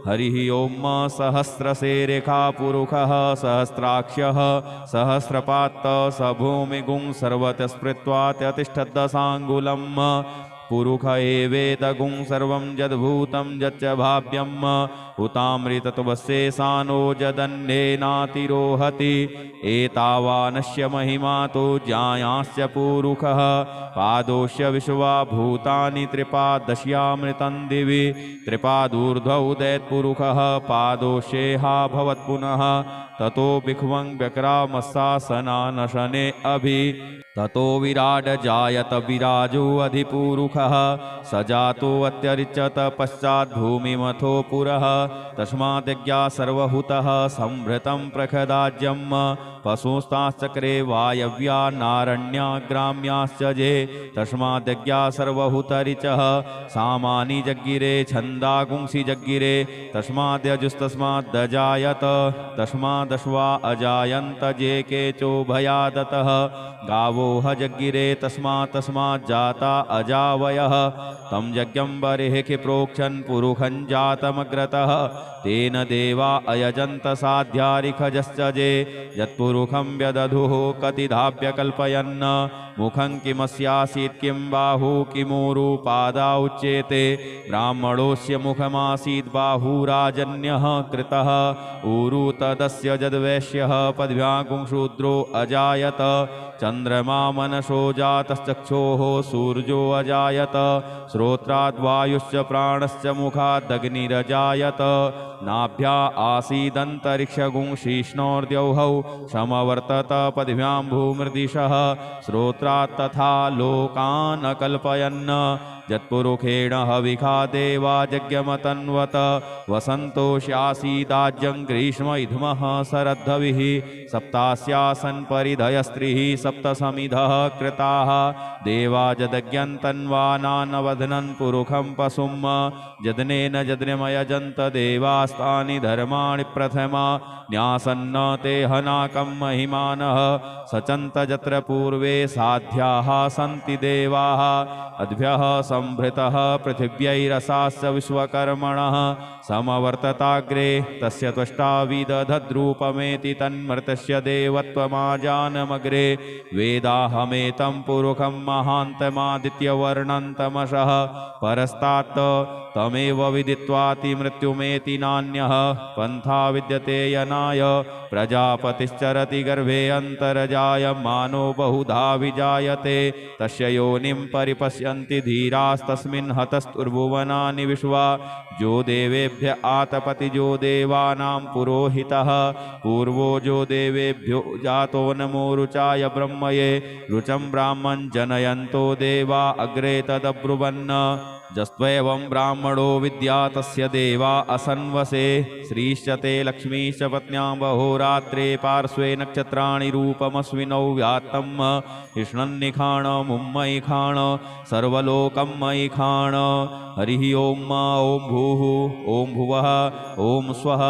हरिः ॐ सहस्रसेरेखा पुरुषः सहस्राक्ष्यः सहस्रपात्त स भूमिगुं सर्वतः स्मृत्वा त्यतिष्ठद्दशाङ्गुलम् पुरुष एवेदगुं सर्वं यद्भूतं यच्च भाव्यम् हुतामृतत्वस्येशानो यदन्येनातिरोहति एतावानस्य महिमा तो ज्ञायास्य पुरुषः पादोष्य विश्वा भूतानि त्रिपादश्यामृतं दिवि त्रिपादूर्ध्वौ दैत्पुरुषः पादोष्येहा भवत्पुनः ततो भिक्ष्वं व्यक्रामस्सासनानशने अभि ततो विराड जायत विराजो अधिपुरुषः स जातो अत्यरिच्यत पश्चात् भूमिमथो पुरः तस्माद्यज्ञा सर्वहुतः संभृतं प्रखदाज्यं पशुस्ताश्चक्रे वायव्या नारण्या ग्राम्याश्च जे तस्माद्यज्ञा सर्वहुतरिचः सामानि जग्गिरे छन्दागुंसि जग्गिरे तस्माद्यजुस्तस्माद्दजायत तस्मादश्वा अजायन्त जे केचो भयादतः गावोह जग्गिरे तस्मात् अजावयः तं यज्ञं बर्हिः प्रोक्षन् पुरुषं जातमग्रतः तेन देवा अयजन्त साध्यारिखजश्च जे यत्पुरुषं व्यदधुः कतिधाप्यकल्पयन् मुखं किमस्यासीत् किं बाहु किमूरु पादा उच्येते ब्राह्मणोऽस्य मुखमासीत् बाहुराजन्यः कृतः ऊरु तदस्य जद्वैश्यः पद्भ्यां शूद्रो अजायत चन्द्रमा मनसो जातश्चक्षोः सूर्यो अजायत श्रोत्राद्वायुश्च प्राणश्च मुखादग्निरजायत नाभ्या आसीदन्तरिक्षगुं शीष्णोर्द्यौहौ समवर्तत पद्भ्यां भूमृदिशः श्रोत्रात् तथा लोकान् कल्पयन् यत्पुरुषेण हविखा देवा यज्ञमतन्वत वसन्तोष्यासीदाज्यं ग्रीष्म इध्मः शरद्धविः सप्तास्यासन् परिधयस्त्रिः सप्तसमिधः कृताः देवा जदज्ञन्तन्वानानवधनन् पुरुषं पशुं जदनेन जद्रमयजन्त देवास्तानि धर्माणि प्रथमा न्यासन्न ते हनाकं महिमानः सचन्त यत्र पूर्वे साध्याः सन्ति देवाः अद्भ्यः संभृतः पृथिव्यैरसाश्च विश्वकर्मणः समवर्तताग्रे तस्य त्वष्टा विदधद्रूपमेति तन्मर्तस्य देवत्वमाजानमग्रे वेदाहमेतं पुरुषं महान्तमादित्यवर्णं तमसः परस्तात् तमेव विदित्वाति मृत्युमेति नान्यः पन्था विद्यते यनाय प्रजापतिश्चरति गर्भे अन्तर्जायमानो बहुधा विजायते तस्य योनिं परिपश्यन्ति धीरास्तस्मिन् हतस्तुर्भुवनानि विश्वा जो देवेभ्य आतपति जो देवानां पुरोहितः पूर्वो जो देवेभ्यो जातो नमो रुचाय ब्रह्मये रुचं ब्राह्मं जनयन्तो देवा अग्रे तदब्रुवन् जस्त्वेवं ब्राह्मणो विद्या तस्य देवा असन्वसे श्रीश्च ते लक्ष्मीश्च पत्न्यां बहोरात्रे पार्श्वे नक्षत्राणि रूपमस्विनौ व्यात्तं कृष्णन्निखाण मुम्मयि खाण सर्वलोकं मयि खाण हरिः ओं ॐ भूः ॐ भुवः ॐ स्वः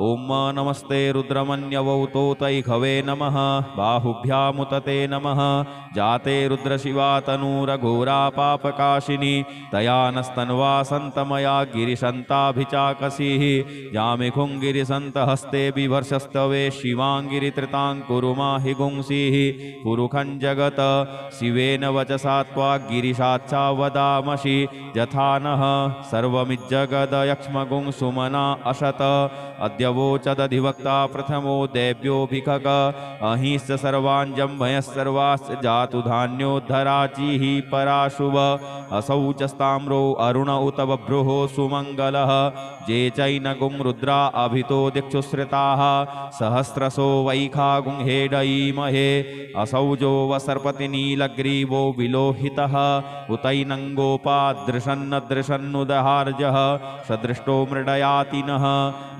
ॐ नमस्ते रुद्रमन्यवौ तोतैखवे नमः बाहुभ्यामुतते नमः जाते रुद्रशिवा तनूरघोरा पापकाशिनी तया नस्तन्वा सन्तमया गिरिशन्ताभिचाकसीः यामिखुं गिरिसन्तहस्ते बिभर्षस्तवे शिवाङ्गिरित्रितां कुरु माहि गुंसीः पुरुखं जगत शिवेन वचसा त्वा गिरिशाच्चा वदामसि यथा नः सर्वमिज्जगदयक्ष्मगुं सुमना असत अद्य वोचदधिवक्ता प्रथमो देव्योऽभिखग अहिश्च सर्वाञ्जम्भयः सर्वाश्च जातु धान्योद्धराचिः पराशुभ असौ च स्ताम्रो अरुण उत बभ्रुः सुमङ्गलः जे चैनगुं रुद्रा अभितो दिक्षुश्रिताः सहस्रसो वैखागुं हेडयीमहे असौजो वसर्पति नीलग्रीवो विलोहितः उतैनङ्गोपादृशन्नदृशन्नुदहार्जः सदृष्टो मृडयातिनः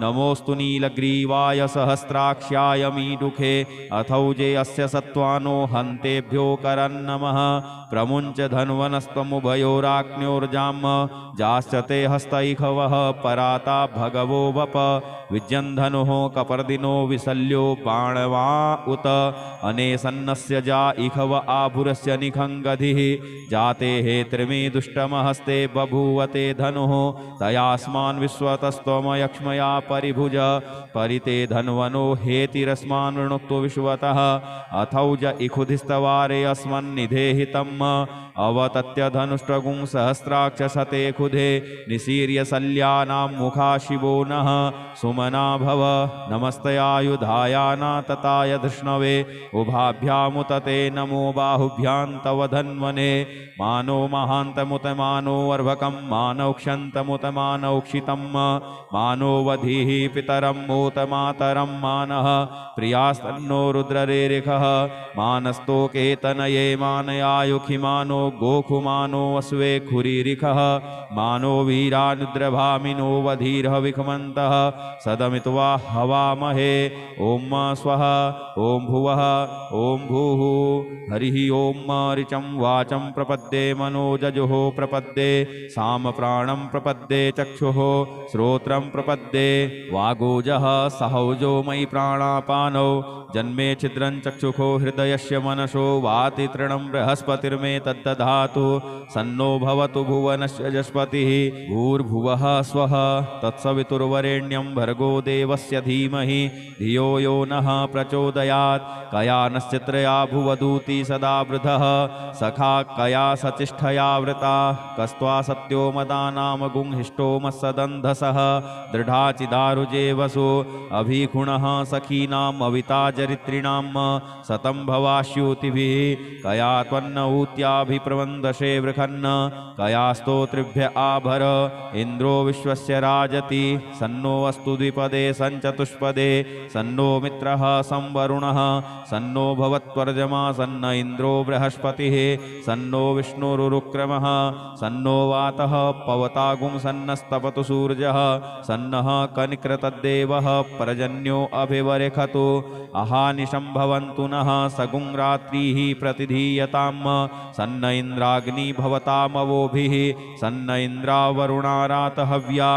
नमोऽस्तु नीलग्रीवाय सहस्राक्ष्याय मीडुखे अथौजे अस्य सत्त्वानो हन्तेभ्यो करन्नमः प्रमुञ्च धन्वनस्त्वमुभयोराग्न्योर्जाम् जाश्च ते हस्तैखवः पराता भगवो वप विज्यन्धनुः कपर्दिनो विशल्यो बाणवा उत अनेसन्नस्य जा इखव आभुरस्य निखङ्गधिः जाते हे त्रिमे दुष्टमहस्ते बभूवते धनुः तयास्मान् विश्वतस्त्वमयक्ष्मया परिभुज परिते धन्वनो हेतिरस्मान् वृणुक्तो विश्वतः अथौज इखुधिस्तवारे अस्मन्निधेहितम् अवतत्य धनुष्टगुं सहस्राक्षसते खुधे निशीर्य शल्यानां मुखा शिवो नः सुमना भव नमस्तयायुधायाना तताय धृष्णवे उभाभ्यामुतते नमो बाहुभ्यां तव धन्वने मानो महान्तमुत मानो अर्भकं मानौक्षन्तमुत मानौक्षितं मानो वधीः पितरं मोत मातरं मानः प्रियास्तन्नो रुद्ररेरिखः मानस्तोकेतनये मानयायुखि मानो गोखुमानो अश्वे खुरीरिखः मानो वीरानुद्रभामिनो वधीर्हविखमन्तः सदमित्वा हवामहे ॐ स्वः ॐ भुवः ॐ भूः हरिः ॐ ऋचं वाचं प्रपद्ये मनोजजुः प्रपद्ये सामप्राणं प्रपद्ये चक्षुः श्रोत्रं प्रपद्ये वागोजः सहौजो मयि प्राणापानौ जन्मे छिद्रं चक्षुषो हृदयस्य मनसो वाति तृणं बृहस्पतिर्मे तद्दधातु सन्नो भवतु भू भुवनस्य जस्पतिः भूर्भुवः स्वः तत्सवितुर्वरेण्यं भर्गो देवस्य धीमहि धियो यो नः प्रचोदयात् कयानस्य त्रया भुवदूति सदा वृधः सखा कया सचिष्ठया वृता कस्त्वा सत्यो मदानाम गुंहिष्टो मत्सदन्धसः दृढाचिदारुजे वसु अभिखुणः सखीनाम् अविता चरित्रिणां सतं भवाश्यूतिभिः कया त्वन्न ऊत्याभिप्रवन्दशे वृखन्न कया स्तोत्रिभ्य आभर इन्द्रो विश्वस्य राजति सन्नो अस्तु द्विपदे सञ्चतुष्पदे सन्नो मित्रः संवरुणः सन्नो भवत्वर्जमा सन्न इन्द्रो बृहस्पतिः सन्नो विष्णुरुक्रमः सन्नो वातः पवतागुं सन्नस्तपतु सूर्यः सन्नः कनिक्रतद्देवः पर्जन्यो अभिवरेखतु अहानिशं भवन्तु नः सगुं रात्रिः प्रतिधीयतां सन्न इन्द्राग्नि भवतामवोभिः सन्न इन्द्रावरुणारातहव्या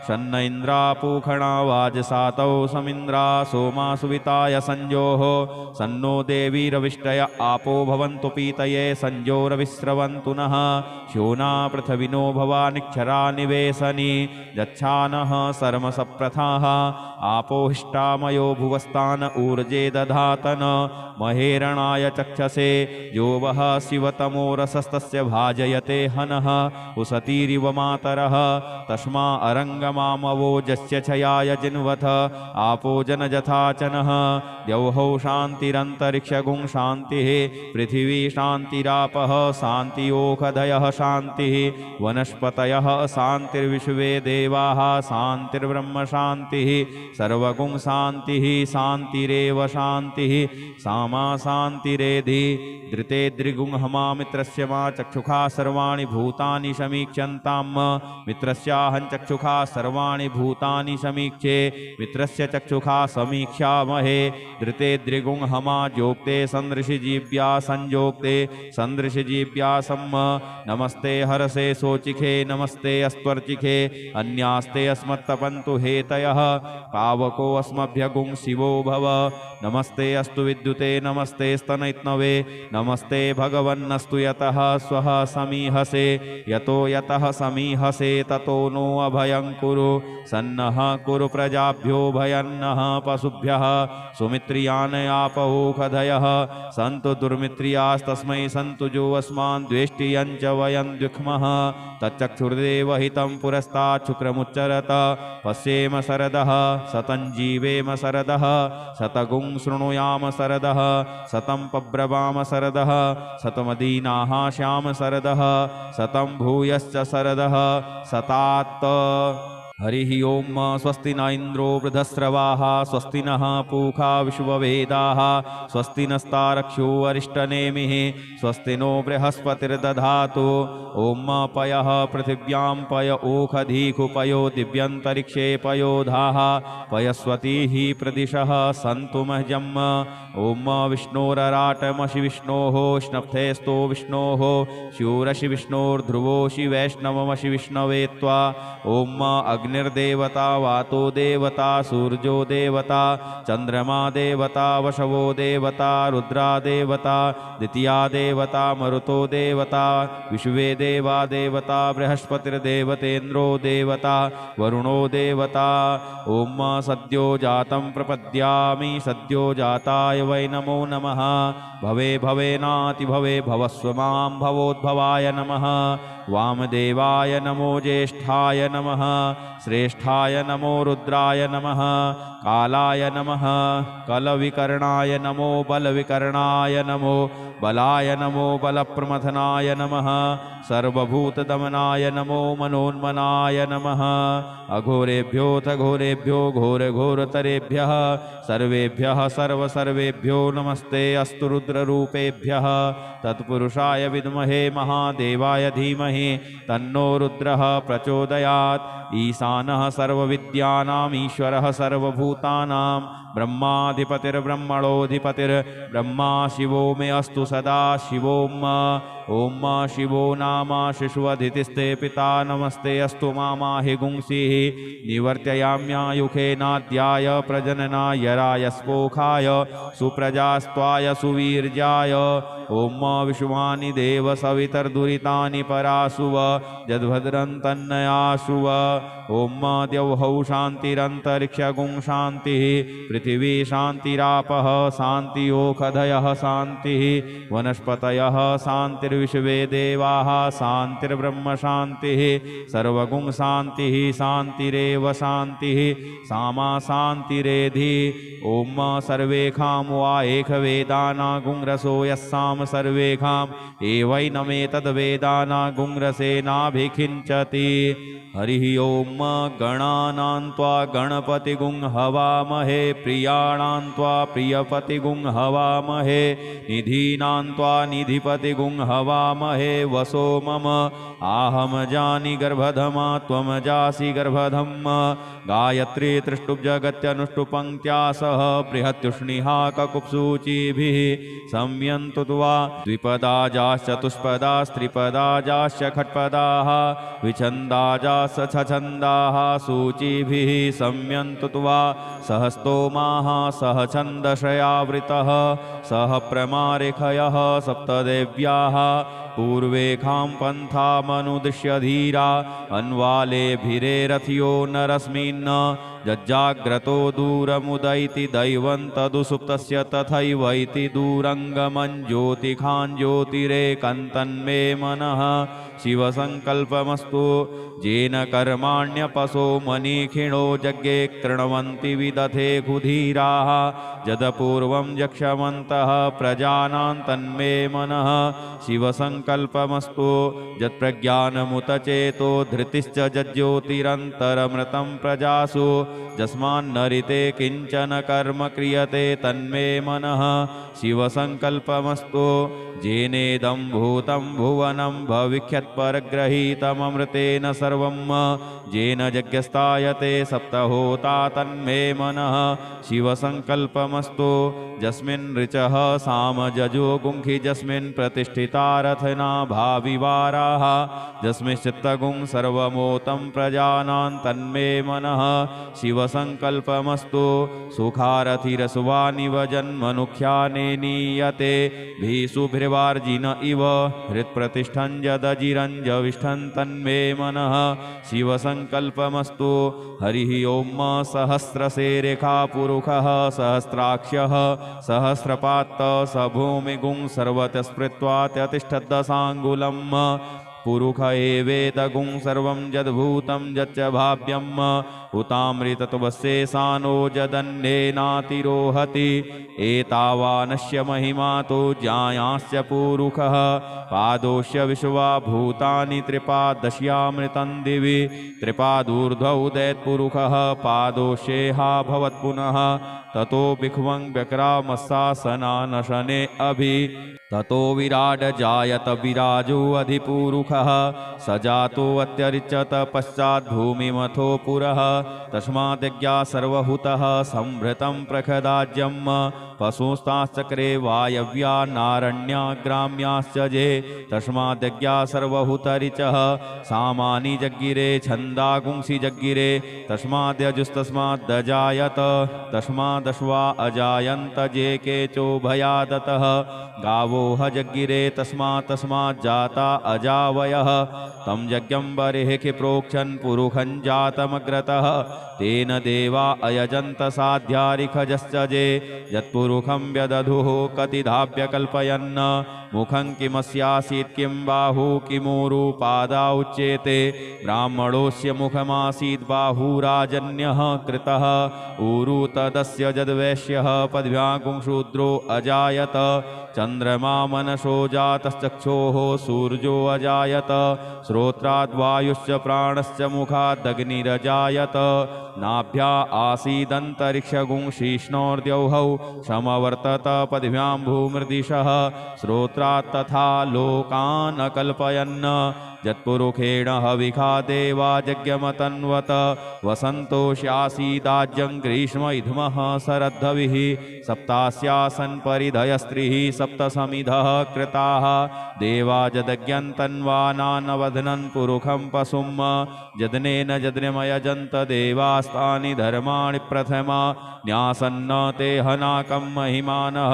सन्न इन्द्रापूखणा वाजसातौ समिन्द्रा सोमा सुविताय संजोः सन्नो देवीरविष्टय आपो भवन्तु पीतये संजोरविस्रवन्तु नः श्योना पृथविनो भवानिक्षरा निवेशनी गच्छानः सर्मसप्रथाः आपोहिष्टामयो भुवस्तान ऊर्जे दधातन महेरणाय चक्षसे यो वः शिवतमोरसस्तस्य भाजयते हनः उसतीरिव मातरः तस्मा अरङ्गमामवोजस्य छयाय जिन्वथ आपो जनजथाचनः द्यौहौ शान्तिरन्तरिक्षगुं शान्तिः पृथिवी शान्तिरापः शान्तियोखधयः शान्तिः वनस्पतयः शान्तिर्विश्वे देवाः शान्तिर्ब्रह्म शान्तिः सर्वगुं शान्तिः शान्तिरेव शान्तिः सामा शान्तिरेधि धृते द्रिगुं हमा मित्रस्य मा चक्षुषा सर्वाणि भूतानि समीक्ष्यन्तां मित्रस्याहं चक्षुषा सर्वाणि भूतानि समीक्षे मित्रस्य चक्षुषा समीक्षामहे धृते द्रिगुं हमा जोक्ते सन्दृशिजीव्या संजोक्ते सन्दृशिजीव्या सम्म नमस्ते हरसे सोचिखे नमस्ते अस्त्वर्चिखे अन्यास्ते अस्मत्तपन्तु हेतयः पावको अस्मभ्यगुं शिवो भव नमस्ते अस्तु विद्युते नमस्ते स्तनैत्नवे नमस्ते भगवन्नस्तु यतः स्वः समीहसे यतो यतः समीहसे ततो नो अभयं कुरु सन्नः कुरु प्रजाभ्यो भयन्नः पशुभ्यः सुमित्रियानयापौखधयः सन्तु दुर्मित्रियास्तस्मै सन्तु जो अस्मान् द्वेष्टियं च वयं द्विक्मः तच्चक्षुर्देवहितं पुरस्तात् शुक्रमुच्चरत पश्येम शरदः सतं जीवेम शरदः शतगुं शृणुयाम शरदः शतं पब्रवाम शरदः शतमदीनाः श्याम शरदः शतं भूयश्च शरदः शतात् हरिः ओम स्वस्ति न इंद्रो वृधस्रवाः स्वस्ति नः पूषा विश्ववेदाः स्वस्ति नस्तारक्षो अरिष्टनेमिः स्वस्ति नो बृहस्पतिर्दधातु ओम पयः पृथिव्यां पय ओखधीकुपयो दिव्यन्तरिक्षे पयोधाः पयस्वतीः प्रदिशः सन्तु मह्यम् ओम विष्णोरराटमशि विष्णोः स्नप्थेस्तो विष्णोः शूरशि विष्णोर्ध्रुवोषि वैष्णवमशि विष्णवे त्वा ओम अग्निर्देवता वातो देवता सूर्यो देवता चंद्रमा देवता वशवो देवता रुद्रा देवता द्वितीया देवता मरुतो देवता विश्वे देवा देवता बृहस्पतिर्देवतेन्द्रो देवता वरुणो देवता ओम सद्यो जातं प्रपद्यामि सद्यो जाताय वै नमो नमः भवे भवेनाति भवे भवस्व मां भवोद्भवाय नमः वामदेवाय नमो ज्येष्ठाय नमः श्रेष्ठाय नमो रुद्राय नमः कालाय नमः कलविकर्णाय नमो बलविकर्णाय नमो बलाय नमो बलप्रमथनाय नमः सर्वभूतदमनाय नमो मनोन्मनाय नमः अघोरेभ्योऽथ घोरेभ्यो घोरघोरतरेभ्यः सर्वेभ्यः सर्वसर्वेभ्यो नमस्ते अस्तु रुद्ररूपेभ्यः तत्पुरुषाय विद्महे महादेवाय धीमहि तन्नो रुद्रः प्रचोदयात् ईशानः सर्वविद्यानाम् ईश्वरः सर्वभूतानां ब्रह्माधिपतिर्ब्रह्मणोऽधिपतिर्ब्रह्मा शिवो मे अस्तु सदा शिवोम ओम शिवो नाम शिशुवधितिस्ते पिता नमस्ते अस्तु मामाहि गुंसिः निवर्त्ययाम्यायुखेनाद्याय प्रजननाय रायस्पोखाय सुप्रजास्त्वाय सुवीर्याय ओम विश्वानि देव सवितर्दुरितानि परासुव यद्भद्रं तन्नयासुव ओम द्यौहौ शान्तिरन्तरिक्षगुं शान्तिः पृथिवी शान्तिरापः शान्तियोखधयः शान्तिः वनस्पतयः शान्तिर्विश्वे देवाः शान्तिर्ब्रह्म शान्तिः सर्वगुं शान्तिः शान्तिरेव शान्तिः सामा शान्तिरेधि ओम सर्वेखां वा एकवेदानागुंरसो यस्साम सर्वेखाम् एवैनमेतद्वेदानागुंरसेनाभिखिञ्चति हरिः ओम गणानां त्वा गणपतिगुं हवामहे प्रियाणां त्वा प्रियपतिगुं हवामहे निधीनां त्वा निधिपतिगुं हवामहे वसो मम आहम जानि गर्भधमा त्वम जासि गर्भधम् गायत्री त्रिष्टुब्जगत्यनुष्टुपङ्क्त्या सह बृहत्युष्णिहा ककुप्सूचिभिः संयन्तु त्वा द्विपदाजाश्चतुष्पदास्त्रिपदाजाश्च खट्पदाः विछन्दाजाश्च छछन्दाः सूचिभिः संयन्तु त्वा सह स्तोमाः सह छन्दशयावृतः सह प्रमारिखयः सप्तदेव्याः पूर्वेखां पन्थामनुदिश्य धीरा अन्वालेभिरेरथियो नरस्मिन् जज्जाग्रतो दूरमुदैति दैवं तदुसुप्तस्य तथैवैति दूरङ्गमं ज्योतिखां ज्योतिरेकन्तन्मे मनः शिवसङ्कल्पमस्तु येन कर्माण्यपसो मनीखिणो यज्ञे कृण्वन्ति विदधे कुधीराः यदपूर्वं यक्षमन्तः प्रजानां तन्मे मनः शिवसङ्कल्पमस्तु यत्प्रज्ञानमुतचेतो धृतिश्च यज्ज्योतिरन्तरमृतं प्रजासु यस्मान्नरिते किञ्चन कर्म क्रियते तन्मे मनः शिवसङ्कल्पमस्तु येनेदं भूतं भुवनं भविष्यत्परग्रहीतममृतेन सर्वं येन यज्ञस्तायते सप्तहोता तन्मे मनः शिवसङ्कल्पमस्तु यस्मिन् ऋचः सामजजो गुंखि यस्मिन् प्रतिष्ठिता रथना भाविवाराः यस्मिंश्चित्तगुं सर्वमोतं प्रजानां तन्मे मनः शिवसङ्कल्पमस्तु सुखारथिरसुवानिव जन्मनुख्याने नीयते भीषुभिर्वार्जिन इव हृत्प्रतिष्ठं यदजिरञ्जविष्ठं तन्मे मनः शिवसङ्कल्पमस्तु हरिः ओम सहस्रशेरेखा पुरुषः सहस्राक्ष्यः सहस्रपात्त स भूमिगुं सर्वतः स्मृत्वा त्यतिष्ठद्दशाङ्गुलम् पुरुष एवेदगुं सर्वं यद्भूतं यच्च भाव्यम् उतामृतत्वस्येशानो यदन्येनातिरोहति एतावानस्य महिमा तो ज्ञायाश्च पुरुषः पादोश्य विश्वा भूतानि त्रिपादश्यामृतं दिवि त्रिपादूर्ध्वौ दैत्पुरुषः पादोश्येहा भवत्पुनः ततो भिक्ष्वं व्यक्रामस्सासनानशने अभि ततो विराड जायत विराजो अधिपुरुषः स जातो अत्यरिच्यत पश्चात् भूमिमथो पुरः तस्माद्यज्ञा सर्वहुतः संभृतं प्रखदाज्यम् पशुस्ताश्चक्रे वायव्या नारण्या ग्राम्याश्च जे तस्माद्यज्ञा सर्वहुतरिचः सामानि जग्गिरे छन्दागुंसि जग्गिरे तस्माद्यजुस्तस्माद्दजायत तस्मादश्वा अजायन्त जे केचोभयादतः गावो जग्गिरे तस्माज्जाता अजावयः तं यज्ञं बर्हिः प्रोक्षन् पुरुषं जातमग्रतः तेन देवा अयजन्त साध्यारिखजश्च जे यत्पुरुषं व्यदधुः कतिधाप्य कल्पयन् मुखं किमस्यासीत् किं बाहु किमूरु पादा उच्येते ब्राह्मणोऽस्य मुखमासीत् बाहुराजन्यः कृतः ऊरु तदस्य यद्वैश्यः पद्भ्यां शूद्रो अजायत चन्द्रमा मनसो जातश्चक्षोः सूर्यो अजायत श्रोत्राद्वायुश्च प्राणश्च मुखादग्निरजायत नाभ्या आसीदन्तरिक्षगुं शीष्णोर्द्यौहौ समवर्तत पद्भ्यां भूमृदिशः श्रोत्रात् तथा लोकान् अकल्पयन् जत्पुरुखेण हविखा देवा यज्ञमतन्वत वसन्तोष्यासीदाज्यं ग्रीष्म इधमः शरद्धविः सप्तास्यासन् परिधयस्त्रिः सप्तसमिधः कृताः देवा जदज्ञन्तन्वानानवधनन् पुरुखं पशुं जदनेन जद्रिमयजन्त देवास्तानि धर्माणि प्रथमा न्यासन्न ते हनाकं महिमानः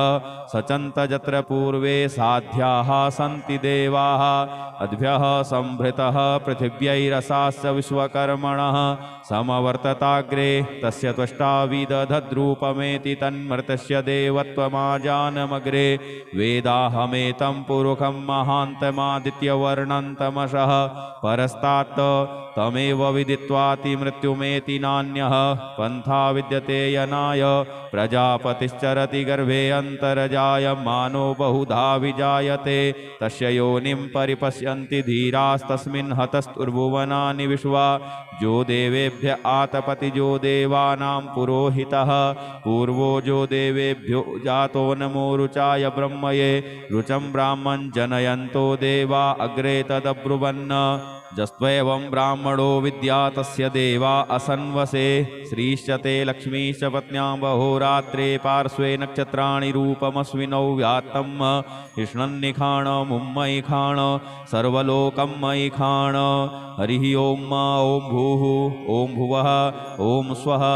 सचन्त यत्र पूर्वे साध्याः सन्ति देवाः अद्भ्यः संभृतः पृथिव्यैरसास्य विश्वकर्मणः समवर्तताग्रे तस्य त्वष्टा विदधद्रूपमेति तन्मृतस्य देवत्वमाजानमग्रे वेदाहमेतं पुरुखं महान्तमादित्यवर्णं तमसः परस्तात् तमेव विदित्वाति मृत्युमेति नान्यः पन्था विद्यते यनाय प्रजापतिश्चरति गर्भे अन्तर्जायमानो बहुधा विजायते तस्य योनिं परिपश्यन्ति धीरास्तस्मिन् हतस्तुर्भुवनानि विश्वा जो देवेभ्य आतपति जो देवानां पुरोहितः पूर्वो जो देवेभ्यो जातो नमो रुचाय ब्रह्मये रुचं ब्राह्मं जनयन्तो देवा अग्रे तदब्रुवन् जस्त्वेवं ब्राह्मणो विद्या तस्य देवा असन्वसे श्रीश्च ते लक्ष्मीश्च पत्न्यां बहोरात्रे पार्श्वे नक्षत्राणि रूपमस्विनौ व्यात्तं कृष्णन्निखाण मुम्मयि खाण सर्वलोकं मयि खाण हरिः ॐ भूः ॐ भुवः ॐ स्वः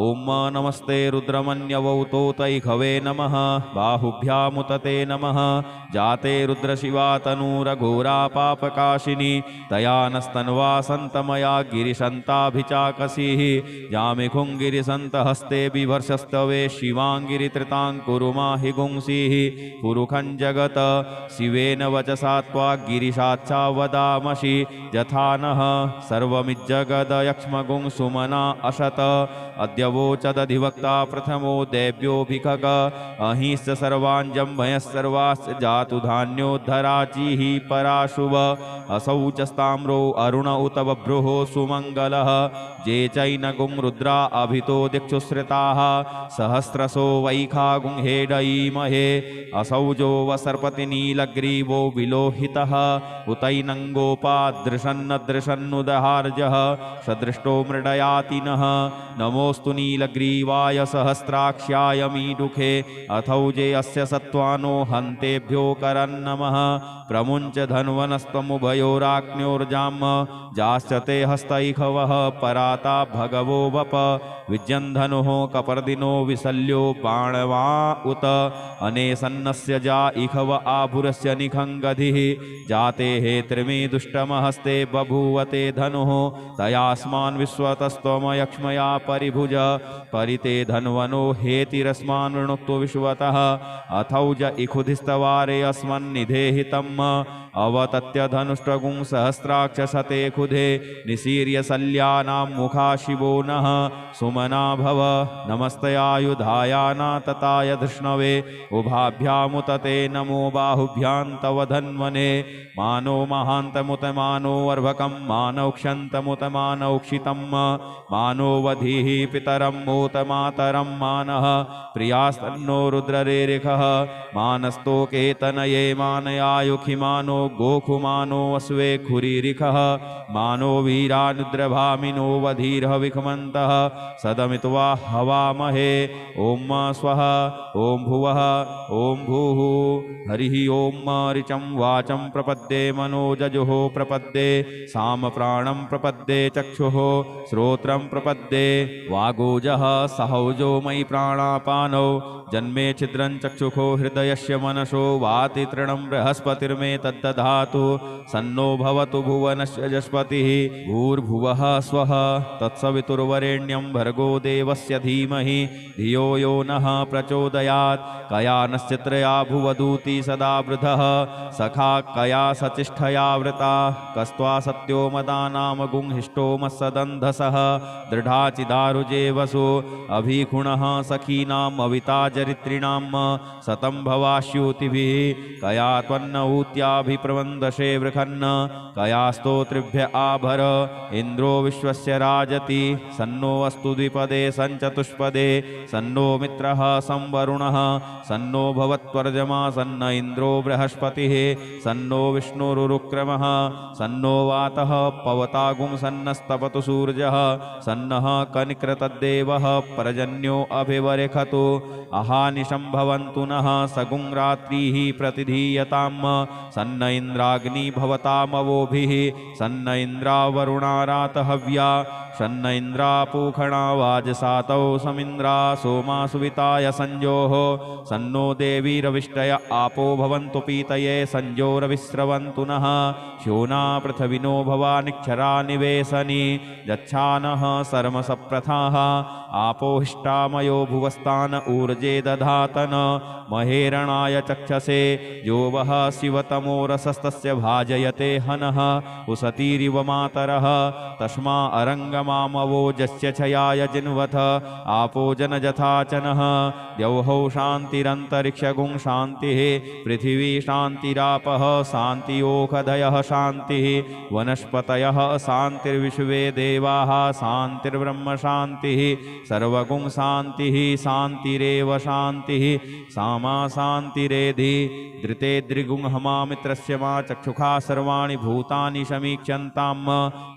ॐ नमस्ते रुद्रमन्यवौतोतैखवे नमः बाहुभ्यामुतते नमः जाते रुद्रशिवा तनूरघोरा पापकाशिनी तया नस्तन्वा सन्तमया गिरिशन्ताभिचाकसीः जामिखुङ्गिरिसन्तहस्ते बिभर्षस्तवे शिवाङ्गिरित्रिताङ्कुरुमाहि गुंसीः पुरुखं जगत शिवेन वचसा त्वा गिरिशाच्छा वदामसि यथा नः सर्वमिज्जगदयक्ष्मगुंसुमना असत अद्यवोचदधिवक्ता प्रथमो देव्योऽभिखग अहिश्च सर्वाञ्जम्भयः सर्वाश्च जातु धान्योद्धराचिः पराशुभ असौ च स्ताम्रो अरुण उत बभ्रुः सुमङ्गलः जे चैनगुं रुद्रा अभितो दिक्षुश्रिताः सहस्रशो वैखा गुंहेडयीमहे असौ जो वसर्पति नीलग्रीवो विलोहितः उतैनङ्गोपादृशन्नदृशन्नुदहार्जः सदृष्टो मृडयातिनः नमोऽस्तु नीलग्रीवाय सहस्राक्ष्याय मीडुखे अथौजे अस्य सत्त्वानो हन्तेभ्यो करन्नमः प्रमुञ्च धन्वनस्तमुभयोराग्न्योर्जाम जाश्च ते हस्तैखवः पराता भगवो वप विज्यन्धनुः कपर्दिनो विशल्यो बाणवा उत अनेसन्नस्य जा इखव आभुरस्य निखङ्गधिः जाते हे त्रिमी दुष्टमहस्ते बभूवते धनुः तयास्मान् विश्वतस्त्वमयक्ष्मया परिभुज परिते धन्वनो हेतिरस्मान् वृणुक्तो विश्वतः अथौज इखुधिस्तवारे अस्मन्निधेहितम् अवतत्य धनुष्टगुं सहस्राक्षसते खुधे निशीर्य शल्यानां मुखा शिवो नः सुमना भव नमस्तयायुधायाना तताय धृष्णवे उभाभ्यामुतते नमो बाहुभ्यां तव धन्वने मानो महान्तमुतमानो अर्भकं मानौक्षन्तमुतमानौक्षितं मानो वधीः पितरं मोतमातरं मानः प्रियास्तन्नो रुद्ररेरिखः मानस्तोकेतनये मानयायुखिमानो गोखुमानो अश्वे खुरीरिखः मानो वीरानुद्रभामिनो वधीरः विखमन्तः सदमित्वा हवामहे ॐ स्वः ॐ भुवः ॐ भूः हरिः ॐ ऋचं वाचं प्रपद्ये मनोजजुः प्रपद्ये सामप्राणं प्रपद्ये चक्षुः श्रोत्रं प्रपद्ये वागोजः सहौजो मयि प्राणापानौ जन्मे छिद्रं चक्षुखो हृदयस्य मनसो वाति तृणं बृहस्पतिर्मे तद्दधातु सन्नो भवतु भुवनस्य जस्पतिः भूर्भुवः स्वः तत्सवितुर्वरेण्यं भर्गो देवस्य धीमहि धियो यो नः प्रचोदयात् कया नश्चित्रया भुवदूती सदा वृधः सखा कया सचिष्ठया वृता कस्त्वा सत्यो मदानाम गुंहिष्टो मत्सदन्धसः दृढाचिदारुजे वसु अभिखुणः सखीनाम् अविताचरित्रिणां शतं भवाश्यूतिभिः कया त्वन्न ऊत्याभिप्रवन्दशे वृखन्न कया स्तोत्रिभ्य आभर इन्द्रो विश्वस्य राजति सन्नो अस्तु द्विपदे सञ्चतुष्पदे सन्नो मित्रः संवरुणः सन्नो भवत्वर्जमा सन्न इन्द्रो बृहस्पतिः सन्नो विष्णुरुक्रमः सन्नो वातः पवतागुं सन्नस्तपतु सूर्यः सन्नः कनिकृतद्देवः पर्जन्यो अभिवरेखतु अहानिशं भवन्तु नः सगुं रात्रिः प्रतिधीयताम् सन्न इन्द्राग्नि भवतामवोभिः सन्न इन्द्रावरुणा रातहव्या सन्न इन्द्रापूखणा वाजसातौ समिन्द्रा सोमा सुविताय संजोः सन्नो देवीरविष्टय आपो भवन्तु पीतये संजोरविस्रवन्तु नः श्योना पृथ्विनो भवानिक्षरा निवेशनी यच्छानः सर्मसप्रथाः आपोहिष्टामयो भुवस्तान ऊर्जे दधातन महेरणाय चक्षसे यो वः शिवतमो रसस्तस्य भाजयते हनः उसतीरिव मातरः तस्मा अरङ्गमामवोजस्य छयाय जिन्वथ आपो जनजथाचनः द्यौः शान्तिरन्तरिक्षगुं शान्तिः पृथिवी शान्तिरापः शान्तियोखधयः शान्तिः वनस्पतयः शान्तिर्विश्वे देवाः शान्तिर्ब्रह्म शान्तिः सर्वगुं शान्तिः शान्तिरेव शान्तिः सामा शान्तिरेधि धृते द्रिगुंहमा मित्रस्य मा चक्षुषा सर्वाणि भूतानि समीक्ष्यन्ताम्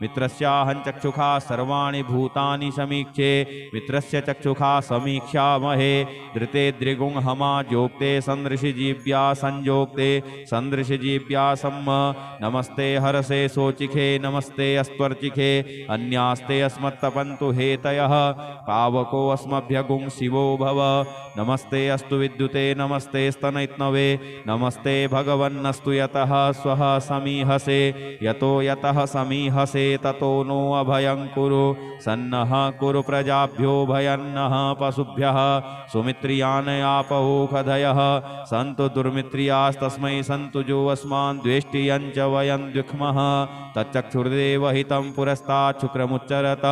मित्रस्याहं चक्षुषा सर्वाणि भूतानि समीक्षे मित्रस्य चक्षुषा समीक्षामहे धृते द्रिगुंहमा जोक्ते सन्दृशिजीव्या संजोक्ते सन्दृशिजीव्या सम्म नमस्ते हरसे सोचिखे नमस्ते अस्त्वर्चिखे अन्यास्ते अस्मत्तपन्तु हेतयः पावको अस्मभ्यगुं शिवो भव नमस्ते अस्तु विद्युते नमस्ते स्तनैत्नवे नमस्ते भगवन्नस्तु यतः स्वः समीहसे यतो यतः समीहसे ततो नो अभयं कुरु सन्नः कुरु प्रजाभ्यो भयन्नः पशुभ्यः सुमित्रियानयापौखधयः सन्तु दुर्मित्रियास्तस्मै सन्तु जो अस्मान् द्वेष्टियं च वयं द्विक्मः तच्चक्षुर्देव हितं पुरस्तात् शुक्रमुच्चरत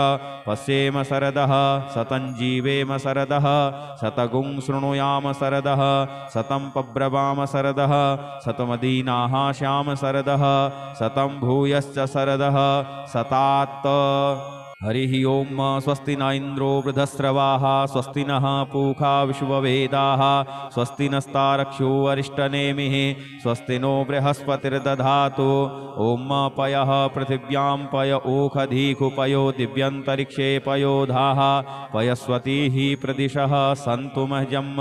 पश्येम शरदः सतं जीवेम शरदः शतगुं शृणुयाम शरदः शतं पब्रवाम शरदः शतमदीनाः श्याम शरदः शतं भूयश्च शरदः शतात् हरिः ओम स्वस्ति न इंद्रो वृधस्रवाः स्वस्ति नः पूषा विश्ववेदाः स्वस्ति नस्तारक्षो अरिष्टनेमिः स्वस्ति नो बृहस्पतिर्दधातु ओम पयः पृथिव्यां पय ओखधीखु पयो दिव्यन्तरिक्षे पयोधाः पयस्वतीः प्रदिशः सन्तु मह्यम्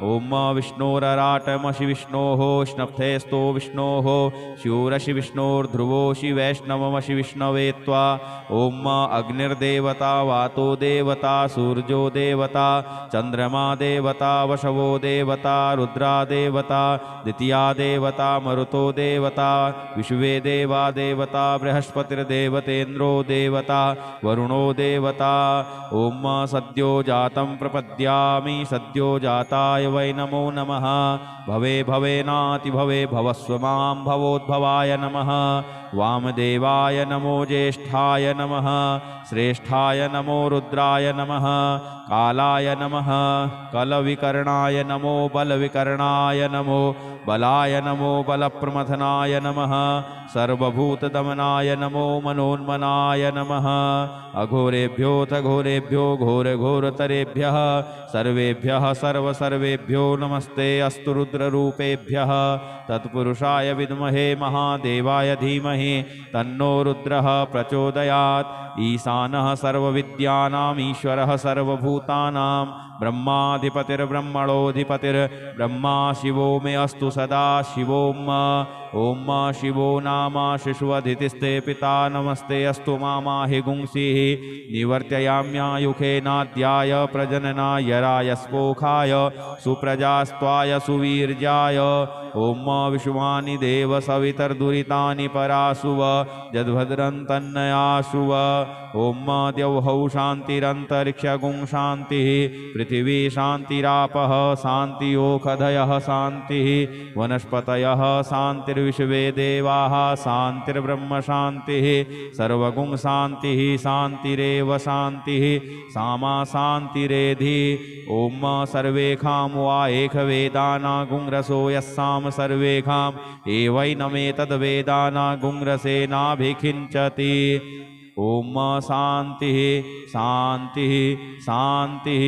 ओम विष्णोरराटमशि विष्णोः स्नप्थेस्तो विष्णोः शूरशि विष्णोर्ध्रुवोशि वैष्णवमशि विष्णवे त्वा ओम अग्निर्देवता वातो देवता सूर्यो देवता चंद्रमा देवता वशवो देवता रुद्रा देवता द्वितीया देवता मरुतो देवता विश्वे देवा देवता बृहस्पतिर्देवतेन्द्रो देवता वरुणो देवता ओम सद्यो जातं प्रपद्यामि सद्यो जाताय वै नमो नमः भवे भवेनाति भवे भवस्व मां भवोद्भवाय नमः वामदेवाय नमो ज्येष्ठाय नमः श्रेष्ठाय नमो रुद्राय नमः कालाय नमः कलविकर्णाय नमो बलविकर्णाय नमो बलाय नमो बलप्रमथनाय नमः सर्वभूतदमनाय नमो मनोन्मनाय नमः अघोरेभ्योऽथ घोरेभ्यो घोरघोरतरेभ्यः सर्वेभ्यः सर्वसर्वेभ्यो नमस्ते अस्तु रुद्ररूपेभ्यः तत्पुरुषाय विद्महे महादेवाय धीमहि तन्नो रुद्रः प्रचोदयात् ईशानः सर्वविद्यानाम् ईश्वरः सर्वभूतानां ब्रह्माधिपतिर्ब्रह्मणोऽधिपतिर्ब्रह्मा शिवो मे अस्तु सदा शिवोम ओम शिवो नाम शिशुअधितिस्ते पिता नमस्ते अस्तु मामाहि गुंसीः निवर्त्ययाम्यायुखेनाद्याय प्रजननाय रायस्पोखाय सुप्रजास्त्वाय सुवीर्याय ओम विश्वानि देव सवितर्दुरितानि परासुव यद्भद्रं तन्नयासुव ओम द्यौः शान्तिरन्तरिक्षगुं शान्तिः पृथिवी शान्तिरापः शान्तियोखधयः शान्तिः वनस्पतयः शान्तिर्विश्वे देवाः शान्तिर्ब्रह्म शान्तिः सर्वगुं शान्तिः शान्तिरेव शान्तिः सामा शान्तिरेधि ओम सर्वेखां वा एकवेदानागुं रसो यस्साम सर्वेखाम् एवैनमेतद्वेदानागुं रसेनाभिखिञ्चति ॐ शान्तिः शान्तिः शान्तिः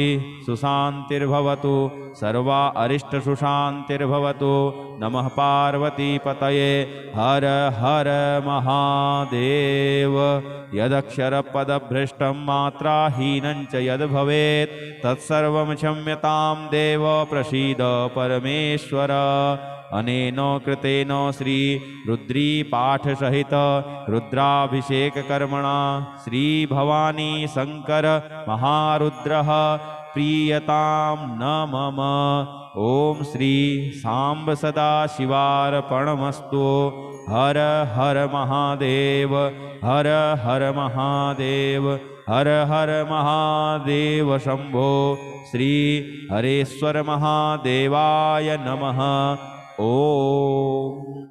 सुशान्तिर्भवतु सर्वा अरिष्टसुशान्तिर्भवतु। नमः पार्वतीपतये। हर हर महादेव। यदक्षरपदभ्रष्टं मात्राहीनं च यद्भवेत् तत्सर्वं क्षम्यतां देव प्रसीद परमेश्वर। अनेन कृतेन श्री रुद्री पाठसहित रुद्राभिषेककर्मणा श्री भवानी शंकर महारुद्रः प्रीयतां न मम। ओम श्री सांब सदा शिवार्पणमस्तु। हर हर महादेव। हर हर महादेव। हर हर महादेव शंभो। श्री हरेश्वर महादेवाय नमः। ओम।